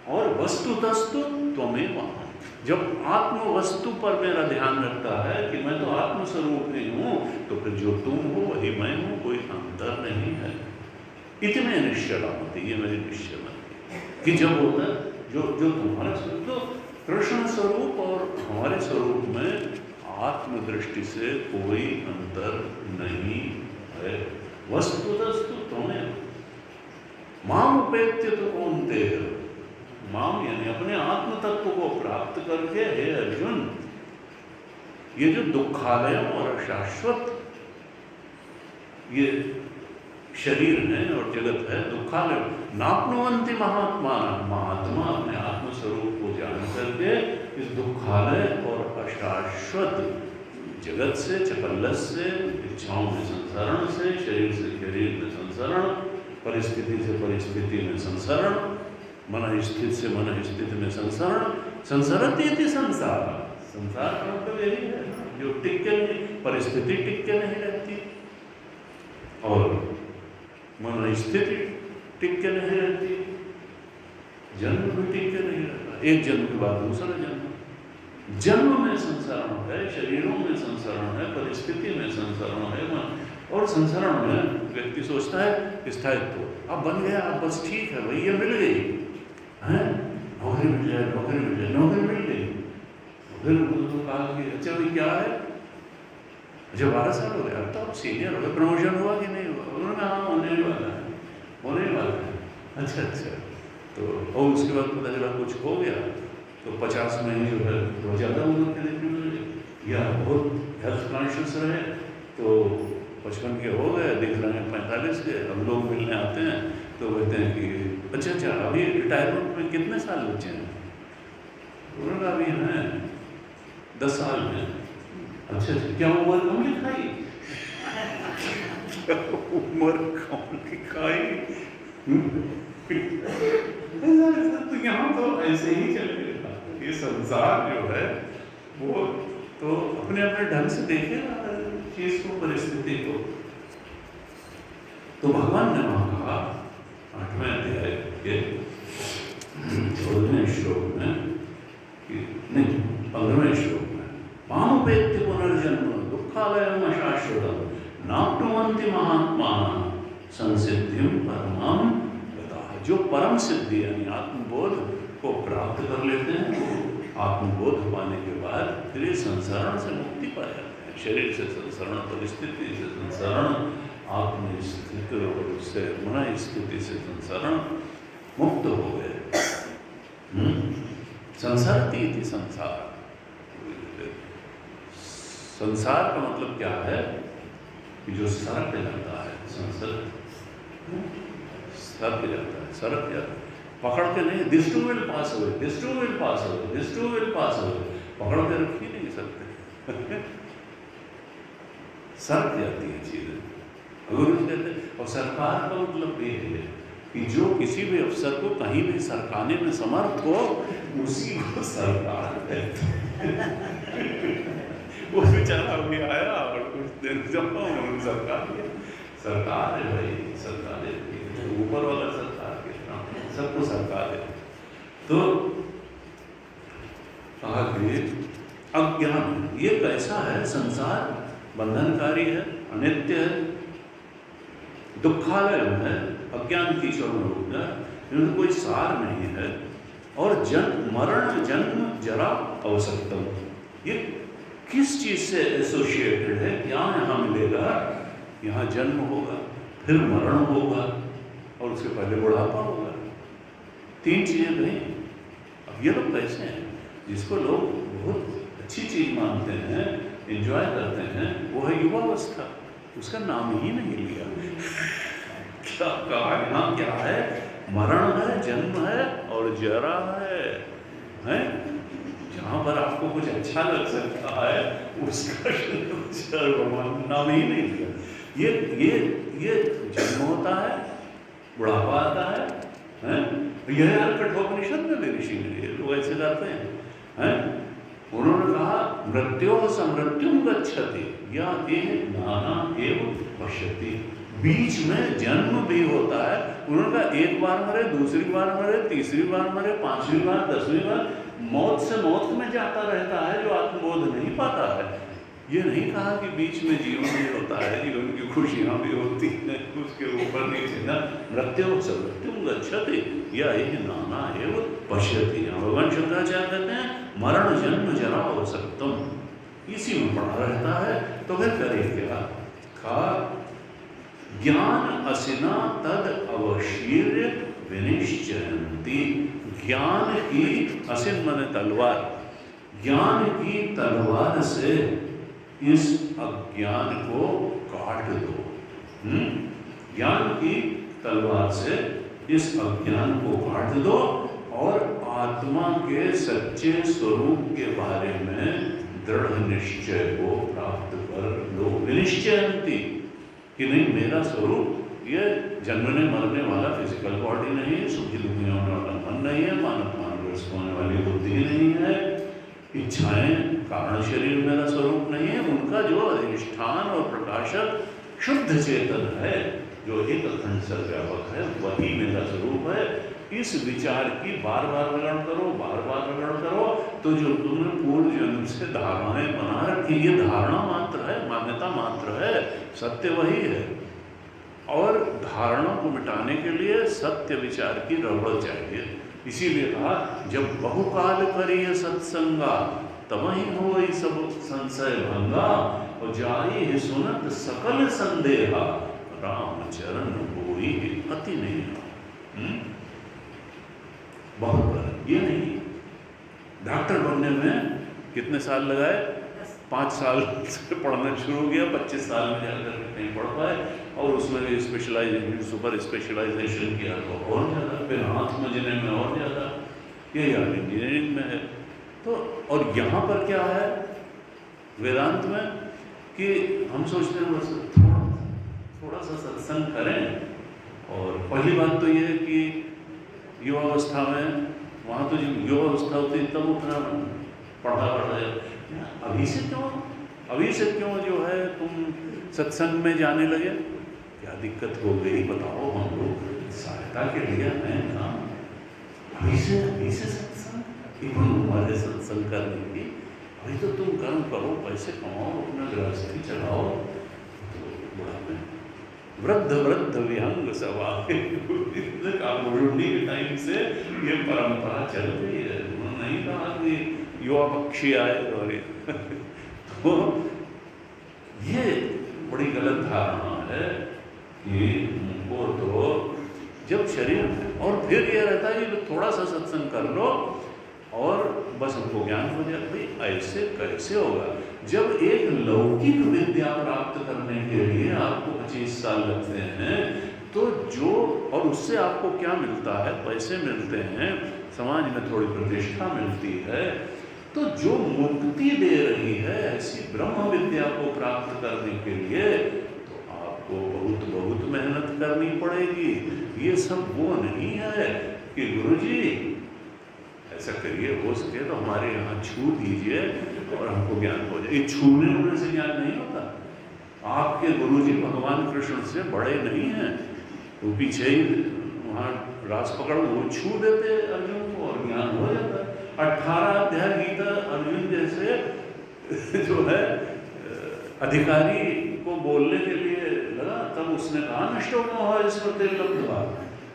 और वस्तु तस्तु त्वमेव अहम्, जब आत्म वस्तु पर मेरा ध्यान रखता है कि मैं तो आत्म स्वरूप ही हूँ, तो फिर जो तुम हो वही मैं हूँ, कोई अंतर नहीं है। इतने निश्चला मति, ये मेरी निश्चय मति कि जब होता है जो तुम्हारा स्वरूप, तो कृष्ण स्वरूप और हमारे स्वरूप में आत्म दृष्टि से कोई अंतर नहीं है। वस्तुतस्तु त्वमेव माम उपेत्य तो कौनते है। माम यानी अपने आत्म तत्व को प्राप्त करके हे अर्जुन, ये जो दुखालय और शाश्वत ये शरीर है और जगत है, दुखालय नाप्नुवन्ति महात्मा, महात्मा अपने आत्म स्वरूप को जान करके इस दुखालय और अशाश्वत जगत से, चपल्लस से, इच्छाओं में संसरण से, शरीर से शरीर में संसरण, परिस्थिति से परिस्थिति में संसरण, मन स्थित से मन स्थिति में संसरण, संसरति इति संसार। संसार का मतलब यही है जो टिक के नहीं, परिस्थिति टिक के नहीं रहती और मन स्थिति टिक के नहीं रहती, जन्म भी टिक के नहीं रहता, एक जन्म के बाद दूसरा जन्म। जन्म में संसरण है, शरीरों में संसरण है, परिस्थिति में संसरण है, मन और संसरण में व्यक्ति सोचता है स्थायित्व अब बन गया, अब बस ठीक है भाई, ये मिल गई है, नौकरी मिल जाए, नौकरी मिल जाए, नौकरी मिल गई। फिर तो कहा कि अच्छा भाई क्या है, अच्छा 12 साल हो गया, अब तो आप सीनियर हो गए, प्रमोशन हुआ कि नहीं हुआ? उन्होंने कहा हाँ अच्छा अच्छा। तो और उसके बाद पता चला कुछ हो गया तो 50 में ही जो है बहुत ज़्यादा उम्र के देखने में लगे, या बहुत हेल्थ कॉन्शियस रहे तो 55 के हो गए, दिख रहे हैं 45 के। हम लोग मिलने आते हैं तो कहते हैं कि अच्छा अच्छा अभी रिटायरमेंट में कितने साल बचे हैं? उन्होंने अभी हैं 10 साल में। अच्छा अच्छा, क्या उम्र कम लिखाई? उम्र कम लिखाई? तो यहाँ तो ऐसे ही चलेगा, ये संसार जो है वो तो अपने अपने ढंग से देखेगा चीज को, परिस्थिति को। तो भगवान ने वहां कहा 8वें अध्याय के 14वें श्लोक में कि नहीं 15वें श्लोक में, मामुपेत्य पुनर्जन्म दुःखालयम् अशाश्वतम् नाप्नुवन्ति महात्मानः संसिद्धिं परमां गताः। जो परम सिद्धि यानी आत्मबोध को प्राप्त कर लेते हैं वो आत्मबोध पाने के बाद फिर इस संसरण से मुक्ति पा जाते हैं। शरीर से संसरण, परिस्थिति से संसरण, आत्म स्थिति और उससे मन स्थिति से संसरण, मुक्त हो गए। संसरति इति संसार। संसार का मतलब क्या है कि जो सरक जाता है, संसर सरक जाता है, सरक जाता है, पकड़ के नहीं। This too will pass away, this too will pass away, this too will pass away, पकड़ के रख ही नहीं सकते। सरक जाती है चीजें। गुरु जी कहते हैं, और सरकार का मतलब ये है कि जो किसी भी अफसर को कहीं भी सरकाने में समर्थ हो उसी को सरकार कहते हैं। वो बेचारा अभी आया और कुछ देर जब सरकार किया, सरकार है भाई, सरकार है, ऊपर वाला सरकार के सबको सरकार है। तो कहा कि अज्ञान ये कैसा है, संसार बंधनकारी है, अनित्य है, दुखालय है, अज्ञान की चरम रूप है, इनमें कोई सार नहीं है, और जन्म मरण जन्म जरा अवसक्तम, ये किस चीज से एसोसिएटेड है, क्या यहाँ मिलेगा? यहाँ जन्म होगा, फिर मरण होगा और उसके पहले बुढ़ापा होगा। 3 चीजें नहीं। अब ये लोग कैसे हैं, जिसको लोग बहुत अच्छी चीज मानते हैं, एंजॉय करते हैं, वो है युवावस्था, उसका नाम ही नहीं लिया। क्या कहा यहाँ? क्या है? मरण है, जन्म है और जरा है? जहाँ पर आपको कुछ अच्छा लग सकता है उसका भगवान नाम ही नहीं लिया। ये जन्म होता है, बुढ़ापा आता है? यह कठोपनिषद में भी ऋषि लोग ऐसे करते हैं। उन्होंने कहा मृत्यो समृत्युम गच्छति या नाना एव पश्यति। बीच में जन्म भी होता है। उन्होंने कहा एक बार मरे, दूसरी बार मरे, तीसरी बार मरे, 5वीं बार, 10वीं बार, मौत से मौत में जाता रहता है जो आत्मबोध नहीं पाता है। ये नहीं कहा कि बीच में जीवन भी होता है, जीवन की खुशियाँ भी होती हैं, उसके ऊपर नीचे ना। मृत्यो समृत्युम गच्छति या नाना एव पश्यति। भगवान शंकराचार्य कहते हैं मरण जन्म जरा अवसक्तम, इसी में पड़ा रहता है। तो फिर करे क्या? कहा ज्ञान असिना तद अवशीर्य विनिश्चयन्ति। ज्ञान की असिन माने तलवार, ज्ञान की तलवार से इस अज्ञान को काट दो। ज्ञान की तलवार से इस अज्ञान को काट दो और आत्मा के सच्चे स्वरूप के बारे में दृढ़ निश्चय को प्राप्त कर लो। विनिश्चयन्ति कि नहीं, मेरा स्वरूप ये जन्मने मरने वाला फिजिकल बॉडी नहीं है, सुखी दुखी होने वाला मन नहीं है, मानव मानवस्त होने वाली बुद्धि नहीं है, इच्छाएं कारण शरीर मेरा स्वरूप नहीं है। उनका जो अधिष्ठान और प्रकाशक शुद्ध चेतन है, जो एक अखंड सर्वव्यापक है, वही मेरा स्वरूप है। इस विचार की बार बार रगड़ करो, बार बार रगड़ करो, तो जो तुमने पूर्व जन्म से धारणाएं बना रखी, ये धारणा मात्र है, मान्यता मात्र है, सत्य वही है। और धारणा को मिटाने के लिए सत्य विचार की रगड़ चाहिए। इसीलिए कहा जब बहुकाल करिए सत्संगा तब ही हो सब संशय भंगा, और जाई ही सुनत सकल संदेहा राम चरण होई अति नहीं। बहुत बड़ा। ये नहीं, डॉक्टर बनने में कितने साल लगाए? 5 साल से पढ़ना शुरू किया, 25 साल में जाकर कहीं पढ़ पाए, और उसमें भी स्पेशलाइजेशन, सुपर स्पेशलाइजेशन किया तो और ज़्यादा, फिर हाथ मजने में और ज़्यादा। ये यार इंजीनियरिंग में है। तो और यहाँ पर क्या है वेदांत में कि हम सोचते हैं बस थोड़ा सा सत्संग करें। और पहली बात तो ये है कि युवावस्था में, वहाँ तो जब युवावस्था होती तब उतना पढ़ा अभी से क्यों जो है तुम सत्संग में जाने लगे? क्या दिक्कत हो गई बताओ, हम लोग सहायता के लिए हैं ना। अभी से सत्संग, हमारे सत्संग करने की, अभी तो तुम कर्म करो, पैसे कमाओ, अपना गृहस्थी चलाओ। तो बुढ़ापे वृद्ध विहंग सभा के टाइम से ये परंपरा चल रही है। नहीं कहा कि युवा पक्षी आए और तो ये बड़ी गलत धारणा है कि उनको तो जब शरीर में, और फिर ये रहता है कि थोड़ा सा सत्संग कर लो और बस हमको ज्ञान हो जाए। भाई ऐसे कैसे होगा? जब एक लौकिक विद्या प्राप्त करने के लिए आपको 25 साल लगते हैं, तो जो, और उससे आपको क्या मिलता है? पैसे मिलते हैं, समाज में थोड़ी प्रतिष्ठा मिलती है। तो जो मुक्ति दे रही है ऐसी ब्रह्म विद्या को प्राप्त करने के लिए, तो आपको बहुत मेहनत करनी पड़ेगी। ये सब वो नहीं है कि गुरुजी ऐसा करिए, हो सके तो हमारे यहाँ छू दीजिए और हमको ज्ञान हो जाए। ये छूने होने से ज्ञान नहीं होता। आपके गुरुजी भगवान कृष्ण से बड़े नहीं हैं, वो पीछे ही वहाँ रास पकड़ वो छू देते अर्जुन को और ज्ञान हो जाता है। 18 अध्याय गीता अर्जुन जैसे जो है अधिकारी को बोलने के लिए लगा, तब उसने कहा नष्टो मोह स्मृति लब्ध्वा।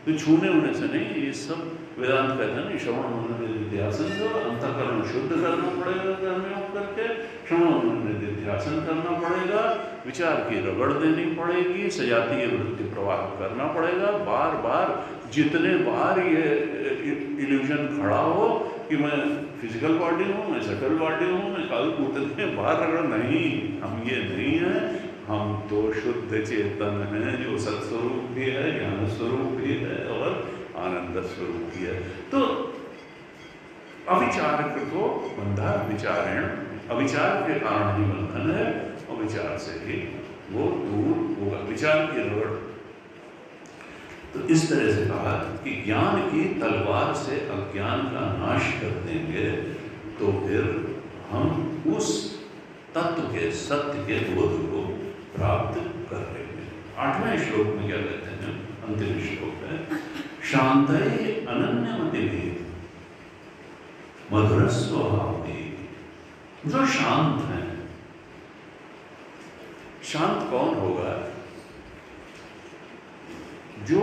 तो छूने होने से नहीं, ये सब वेदांत कहते हैं ना, श्रवण मनन निधिध्यासन से अंतःकरण शुद्ध करना पड़ेगा कर्मयोग करके, श्रवण मनन निधिध्यासन करना पड़ेगा, विचार की रगड़ देनी पड़ेगी, सजातीय वृत्ति प्रवाह करना पड़ेगा। बार बार जितने बार ये इल्यूजन खड़ा हो कि मैं फिजिकल बॉडी हूँ, मैं सटल बॉडी हूँ, मैं कल, उतने बार रगड़ नहीं, हम ये नहीं है। हम तो शुद्ध चेतन हैं जो सत्स्वरूप भी है, ज्ञान स्वरूप भी है और आनंद स्वरूप भी है। तो अविचारक को बंधा विचारेण, अविचार के कारण ही बंधन है, अविचार से ही वो दूर होगा, विचार की रगड़। तो इस तरह से कहा कि ज्ञान की तलवार से अज्ञान का नाश कर देंगे तो फिर हम उस तत्व के, सत्य के बोध को प्राप्त कर लेंगे। 8वें श्लोक में क्या कहते हैं? अंतिम श्लोक है, शांतये अनन्यमतिभिः मधुर स्वभावैः। जो शांत है, शांत कौन होगा? जो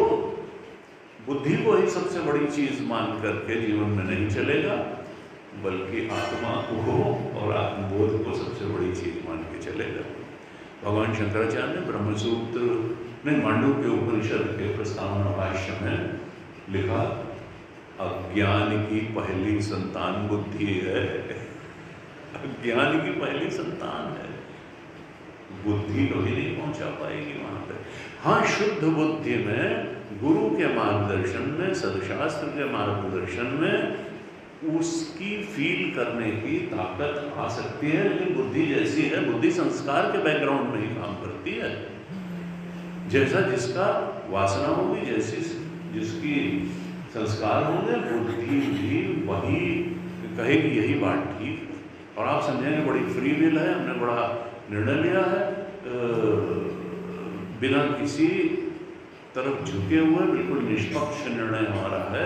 बुद्धि को ही सबसे बड़ी चीज मान करके जीवन में नहीं चलेगा, बल्कि आत्मा को और आत्मबोध को सबसे बड़ी चीज मान के चलेगा। भगवान शंकराचार्य ने ब्रह्मसूत्र में मांडुक्य उपनिषद के प्रस्तावना भाष्य में लिखा, अज्ञान की पहली संतान बुद्धि है। अज्ञान की पहली संतान है, बुद्धि कभी नहीं पहुंचा पाएगी वहां पे। हाँ, शुद्ध बुद्धि में, गुरु के मार्गदर्शन में, सदशास्त्र के मार्गदर्शन में उसकी फील करने की ताकत आ सकती है। लेकिन बुद्धि जैसी है, बुद्धि संस्कार के बैकग्राउंड में ही काम करती है। जैसा जिसका वासना होगी, जैसी जिसकी संस्कार होंगे, बुद्धि भी वही कहेगी यही बात ठीक। और आप समझेंगे बड़ी फ्री विल है, हमने बड़ा निर्णय लिया है, बिना किसी तरफ झुके हुए बिल्कुल निष्पक्ष निर्णय हमारा है।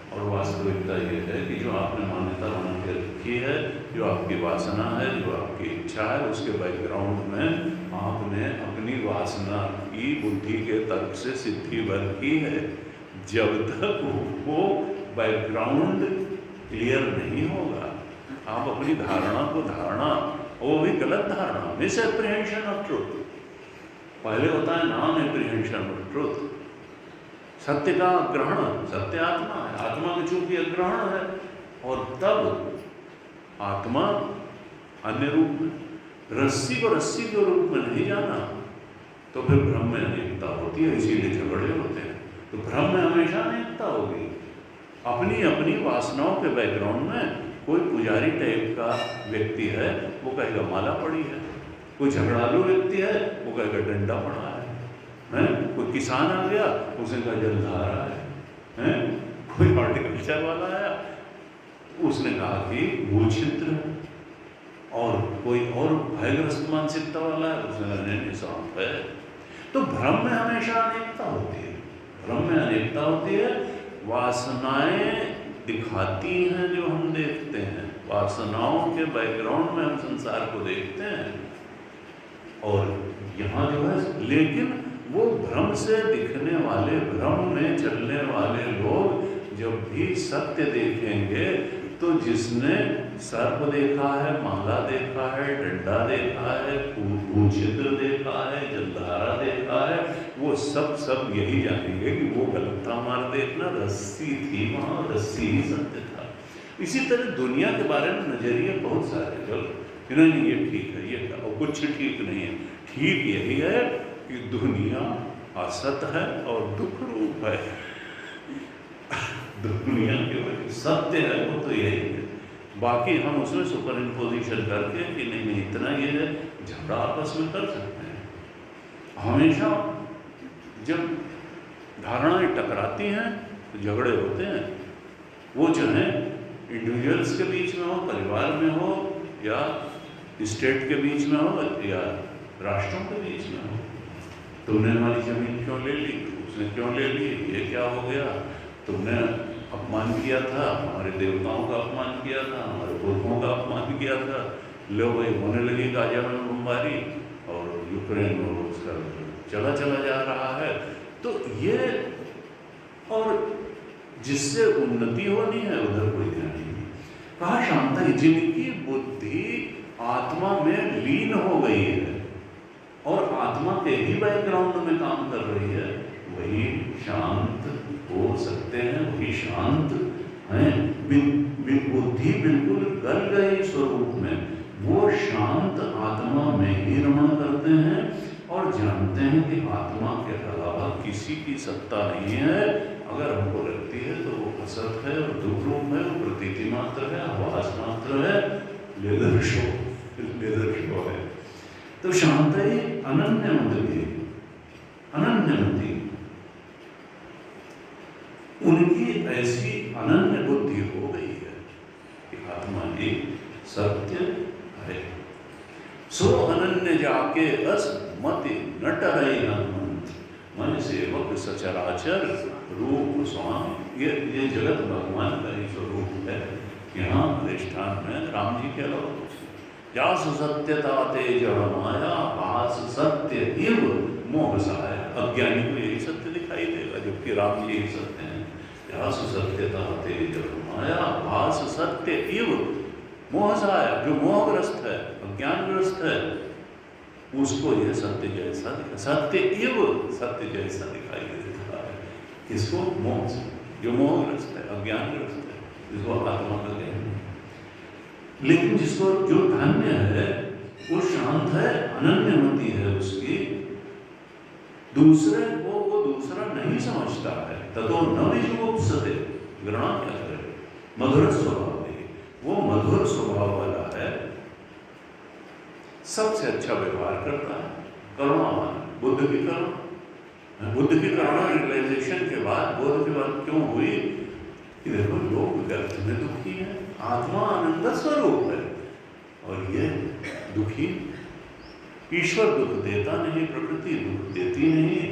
और वास्तविकता ये है कि जो आपने मान्यता बना के रखी है, जो आपकी वासना है, जो आपकी इच्छा है, उसके बैकग्राउंड में आपने अपनी वासना की बुद्धि के तर्क से सिद्धि भर की है। जब तक वो बैकग्राउंड क्लियर नहीं होगा, आप अपनी धारणा को वो भी गलत धारणा, मिस एप्रीहेंशन ऑफ ट्रुथ। पहले होता है नॉन एप्रीहेंशन ऑफ ट्रुथ। सत्य का ग्रहण, सत्य आत्मा है, आत्मा में चूंकि अग्रहण है, और तब आत्मा अन्य रूप में, रस्सी को रस्सी के रूप में नहीं जाना, तो फिर भ्रम में अनेकता होती है, इसीलिए झगड़े होते हैं। तो भ्रम में हमेशा अनेकता होगी। अपनी अपनी वासनाओं के बैकग्राउंड में कोई पुजारी टाइप का व्यक्ति है, वो कहेगा माला पड़ी है, कोई झगड़ालू व्यक्ति है, वो कहेगा डंडा पड़ा है? कोई किसान आ गया, उसने कहा जलधारा है? कोई हॉर्टिकल्चर वाला आया, उसने कहा कि भूछिद्र है, और कोई और भयग्रस्त मानसिकता वाला है, उसने कहा नहीं सांप है। तो भ्रम में हमेशा अनेकता होती है, भ्रम में अनेकता होती है। वासनाएं दिखाती हैं जो हम देखते हैं, वासनाओं के बैकग्राउंड में हम संसार को देखते हैं, और यहाँ जो है, लेकिन वो भ्रम से दिखने वाले, भ्रम में चलने वाले लोग जब भी सत्य देखेंगे, तो जिसने सर्प देखा है, माला देखा है, डंडा देखा है, भूछिद्र देखा है, जलधारा देखा है, वो सब यही जानेंगे कि वो गलत था, हमारा देखना रस्सी थी वहाँ, रस्सी ही सत्य था। इसी तरह दुनिया के बारे में नजरिए बहुत सारे, जो नहीं ये ठीक है, ये और कुछ ठीक नहीं है। ठीक यही है कि दुनिया असत है और दुख रूप है। दुनिया के वजह सत्य है वो तो यही है, बाकी हम उसमें सुपर इम्पोजिशन करके कि नहीं इतना ये है, झगड़ा आपस में कर सकते हैं। हमेशा जब धारणाएं टकराती हैं तो झगड़े होते हैं, वो चाहे इंडिविजुअल्स के बीच में हो, परिवार में हो, या स्टेट के बीच में हो, या राष्ट्रों के बीच में हो। तुमने हमारी जमीन क्यों ले ली, उसने क्यों ले ली, ये क्या हो गया, तुमने अपमान किया था, हमारे देवताओं का अपमान किया था, हमारे पुरखों का अपमान किया था, लो भाई होने लगी गाजा में बमबारी, और यूक्रेन और उसका चला जा रहा है। तो ये, और जिससे उन्नति होनी है उधर कोई ध्यान नहीं। कहा शांता, जिनकी बुद्धि आत्मा में लीन हो गई है और आत्मा के ही बैकग्राउंड में काम कर रही है, वही शांत हो सकते हैं, वही शांत हैं। बुद्धि बिल्कुल गल गई स्वरूप में, वो शांत आत्मा में ही रमण करते हैं और जानते हैं कि आत्मा के अलावा किसी की सत्ता नहीं है। अगर हमको लगती है तो वो असत है और दुख रूप है, वो प्रतीति मात्र है, आवास मात्र है, लेदर शो है। तो शांत ही अनन्यमति, अनन्यमति, उनकी ऐसी अनन्य बुद्धि हो गई है कि आत्मा ही सत्य है। सो अनन्य जाके अस मति नट है हनुमंत, मन सेवक सचराचर रूप स्वामी। ये जगत भगवान का ही स्वरूप है। यहाँ अधिष्ठान में राम जी के अलावा जास सत्यता तेज माया भास सत्य इव मोह सहाय। अज्ञानी को यही सत्य दिखाई देगा, जबकि राम जी ही सत्य हैं। जास सत्यता तेज माया भास सत्य इव मोह सहाय। जो मोहग्रस्त है, अज्ञानग्रस्त है, उसको यह सत्य जैसा सत्य इव सत्य जैसा दिखाई देता है। किसको? मोह से, जो मोहग्रस्त है, अज्ञानग्रस्त है, जिसको आत्मा का ज्ञान। लेकिन जिसको जो धन्य है वो शांत है, अनन्यमति है उसकी, दूसरे को वो दूसरा नहीं समझता है। ततो न विजुगुप्सते, घृणा क्या करे, मधुर स्वभाव है, वो मधुर स्वभाव वाला है, सबसे अच्छा व्यवहार करता है, करुणावान। बुद्ध की करुणा, बुद्ध की करुणा रियलाइजेशन के बाद, बोध के बाद क्यों हुई कि देखो लोग व्यर्थ में दुखी है, आत्मा आनंद स्वरूप है और ये दुखी। ईश्वर दुख देता नहीं, प्रकृति दुख देती नहीं।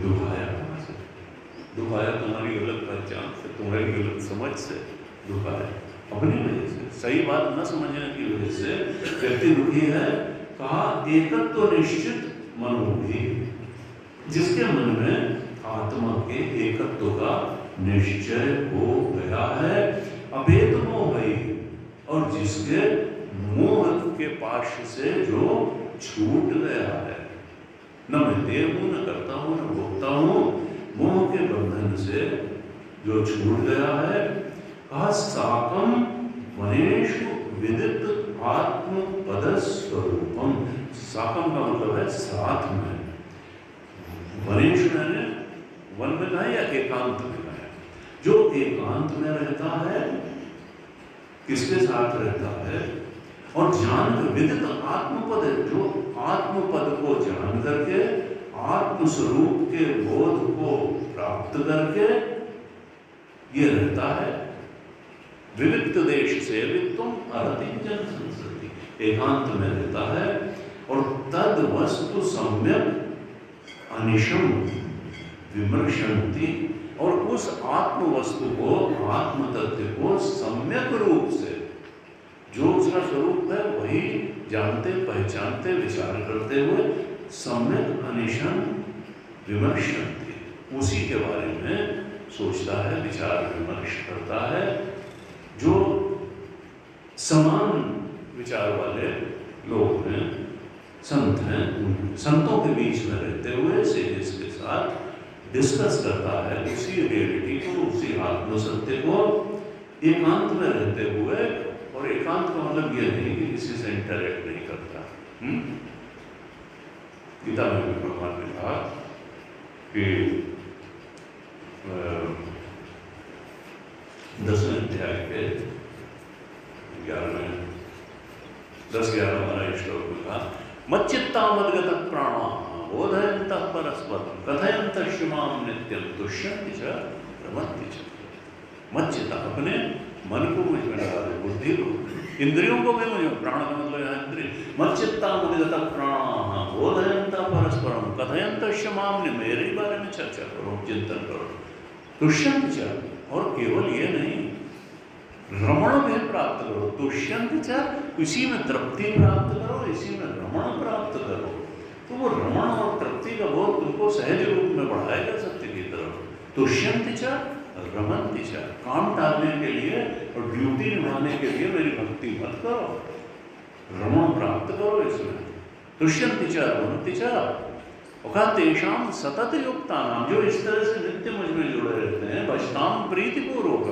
दुख आया कहाँ से? दुख आया तुम्हारी गलत पहचान से, तुम्हारी गलत समझ से दुख आया, अपनी वजह से, सही बात न समझने की वजह से व्यक्ति दुखी है। कहा एकत्व तो निश्चित मनोभी, जिसके मन में आत्मा के एकत्व का निश्चय हो गया है, अभेद मोह है, और जिसके मोह के पाश से जो छूट गया है, न मैं देव हूं, न करता हूं, न भोगता हूं, मोह जो छूट गया है। कहा साकम वनेषु विदित आत्म पद स्वरूपम। साकम का मतलब है साथ में, वनेषु मैंने वन में कहा या एकांत में कहा, जो एकांत में रहता है किसके साथ रहता है, और जान विदित आत्मपद, जो आत्मपद को जान करके आत्मस्वरूप के बोध को प्राप्त करके ये रहता है। विविक्त देश से वित्तम अरतिजन संसति, एकांत में रहता है और तद वस्तु सम्यक अनिशम विमर्शन्ति, और उस आत्म वस्तु को, आत्म तत्व को सम्यक रूप से, जो उसका स्वरूप है वही जानते पहचानते विचार करते हुए सम्यक अनिशम विमर्शन्ति, उसी के बारे में सोचता है, विचार विमर्श करता है। जो समान विचार वाले लोग हैं, संत हैं, संतों के बीच में रहते हुए सेजेस के साथ डिस्कस करता है उसी रियलिटी को, उसी आत्म सत्य को, एकांत में रहते हुए। और एकांत का मतलब यह नहीं कि किसी से इंटरेक्ट नहीं करता। गीता में भी भगवान ने कहा कि 10वें अध्याय के 10-11 वाला श्लोक में कहा, मच्चित्ता मद्गत प्राणा बोधयन्तः परस्परं कथयन्तः शुमां नित्यं तुष्यन्ति च रमन्ति च। मच्चित्ता, अपने मन को मुझ में लगा दे, बुद्धि को, इंद्रियों को भी मुझे, प्राण का मतलब यहाँ इंद्रिय, मच्चित्ता मद्गत प्राणा बोधयन्तः परस्परं कथयन्तः शुमां, मेरे बारे में चर्चा करो, चिंतन करो, तुष्यन्ति च, और केवल ये नहीं, रमण में प्राप्त करो, तुष्यन्ति च, इसी में तृप्ति प्राप्त करो, इसी में रमण प्राप्त करो। तो वो रमण और तृप्ति का बोध तुमको सहज रूप में बढ़ाएगा सत्य की तरफ। तुष्यन्ति च रमन्ति च, काम टालने के लिए और ड्यूटी निभाने के लिए मेरी भक्ति मत करो, रमण प्राप्त करो इसमें। तुष्यन्ति च रमन्ति च, और तेषाम सतत युक्ता नाम, जो इस तरह से नित्य मुझ में जुड़े रहते हैं, भजताम प्रीतिपूर्वक,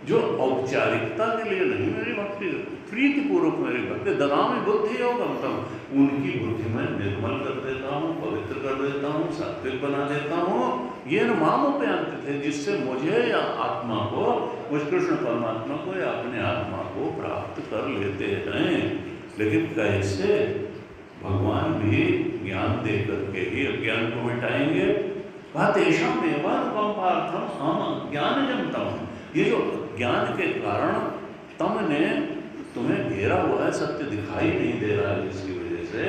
जो औपचारिकता के लिए नहीं मेरी भक्ति, प्रीतिपूर्वक मेरी भक्ति, ददामि बुद्धि योगम तम, उनकी बुद्धि में निर्मल कर देता हूँ, पवित्र कर देता हूँ, सात्विक बना देता हूँ। ये न मामोपयांत थे, जिससे मुझे या आत्मा को, मुझ कृष्ण परमात्मा को या अपने आत्मा को प्राप्त कर लेते हैं। लेकिन कैसे? भगवान भी ज्ञान दे करके ही अज्ञान को मिटाएंगे। कहा तेषाम एवानुकंपार्थम हम ज्ञान जमतम, ये जो ज्ञान के कारण तम ने तुम्हें घेरा हुआ है, सत्य दिखाई नहीं दे रहा है, जिसकी वजह से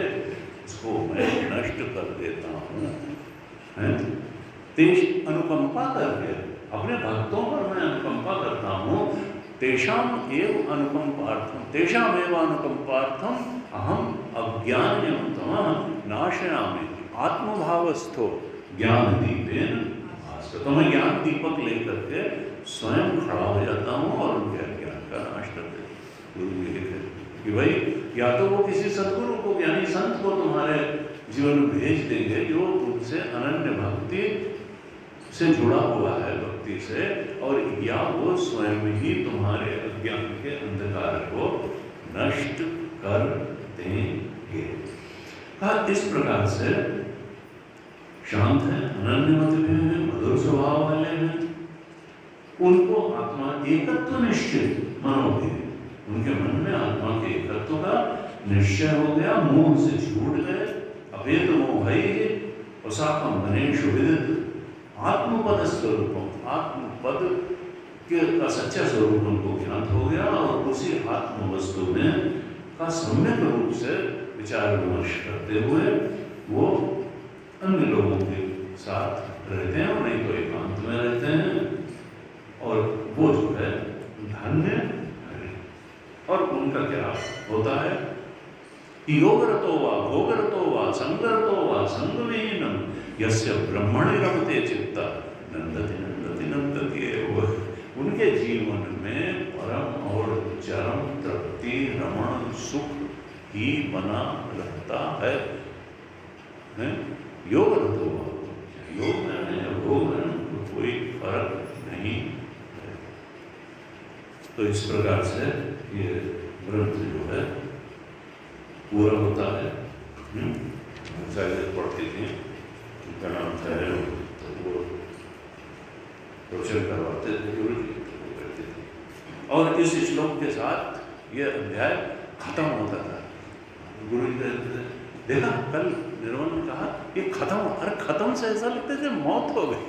उसको मैं नष्ट कर देता हूँ। तेज अनुकंपा करके अपने भक्तों पर मैं अनुकंपा करता हूँ। तेषाम एव अनुकंपार्थम, तेषाम एव अनुकंपार्थम अहम अज्ञानम नाशयामि आत्मभावस्थो ज्ञान दीपेन भास्कर। तो मैं ज्ञान दीपक लेकर के स्वयं खड़ा हो जाता हूँ और उनके अज्ञान का नाश कर देता हूँ। कि भाई या तो वो किसी सदगुरु को, ज्ञानी संत को तुम्हारे जीवन में भेज देंगे जो उनसे अनन्य भक्ति से जुड़ा हुआ है, भक्ति से, और या वो स्वयं ही तुम्हारे अज्ञान के अंधकार को नष्ट कर देंगे। हाँ, इस प्रकार से शांत है, अनन्य मत में है, मधुर स्वभाव वाले हैं, उनको आत्मा एकत्व निश्चित मनोभेद, उनके मन में आत्मा के एकत्व का निश्चय हो गया, मोह से छूट गए, अभेद मोह है, उसाकम मनेषु विदित आत्मपद स्वरूपम, आत्मपद के का सच्चा स्वरूप उनको ज्ञात हो गया, और उसी आत्म वस्तु में का सम्यक रूप से विचार विमर्श करते हुए वो अन्य लोगों के साथ रहते हैं, और नहीं तो एकांत में रहते हैं, और वो जो है धन्य है। और उनका क्या होता है? योगरतो वा भोगरतो वा संगरतो वा संगविहीनम यस्य ब्रह्मणि रमते चित्ता नंदति नंदति नंदति। उनके जीवन में परम और चरम तृप्ति, रमण, सुख ही बना रहता है। योग रतो, योग में भोग में कोई फर्क नहीं तो इस प्रकार से ये ग्रंथ जो है पूरा होता है। पढ़ती थी उनका नाम था, तो वो रोशन करवाते थे, गुरु जी वो करते थे। और इस श्लोक के साथ ये अध्याय खत्म होता था। गुरु जी कहते थे, देखा कल निर्मल ने कहा ये खत्म, अरे खत्म से ऐसा लगता है मौत हो गई।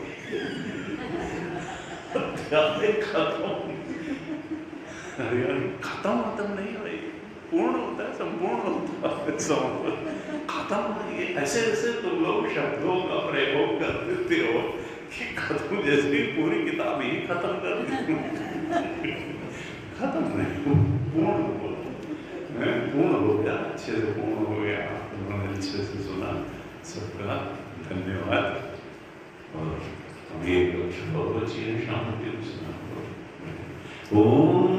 खत्म नहीं हो रही, पूर्ण होता है, संपूर्ण होता है, खत्म। ये ऐसे ऐसे तो लोग शब्दों का प्रयोग कर देते हो कि खत्म, जैसे पूरी किताब ही खत्म कर देते। खत्म नहीं, पूर्ण हो गया, अच्छे से पूर्ण हो गया। उन्होंने अच्छे से सुना, सबका धन्यवाद। और अभी एक श्लोक बची है, शांति सुना। ओम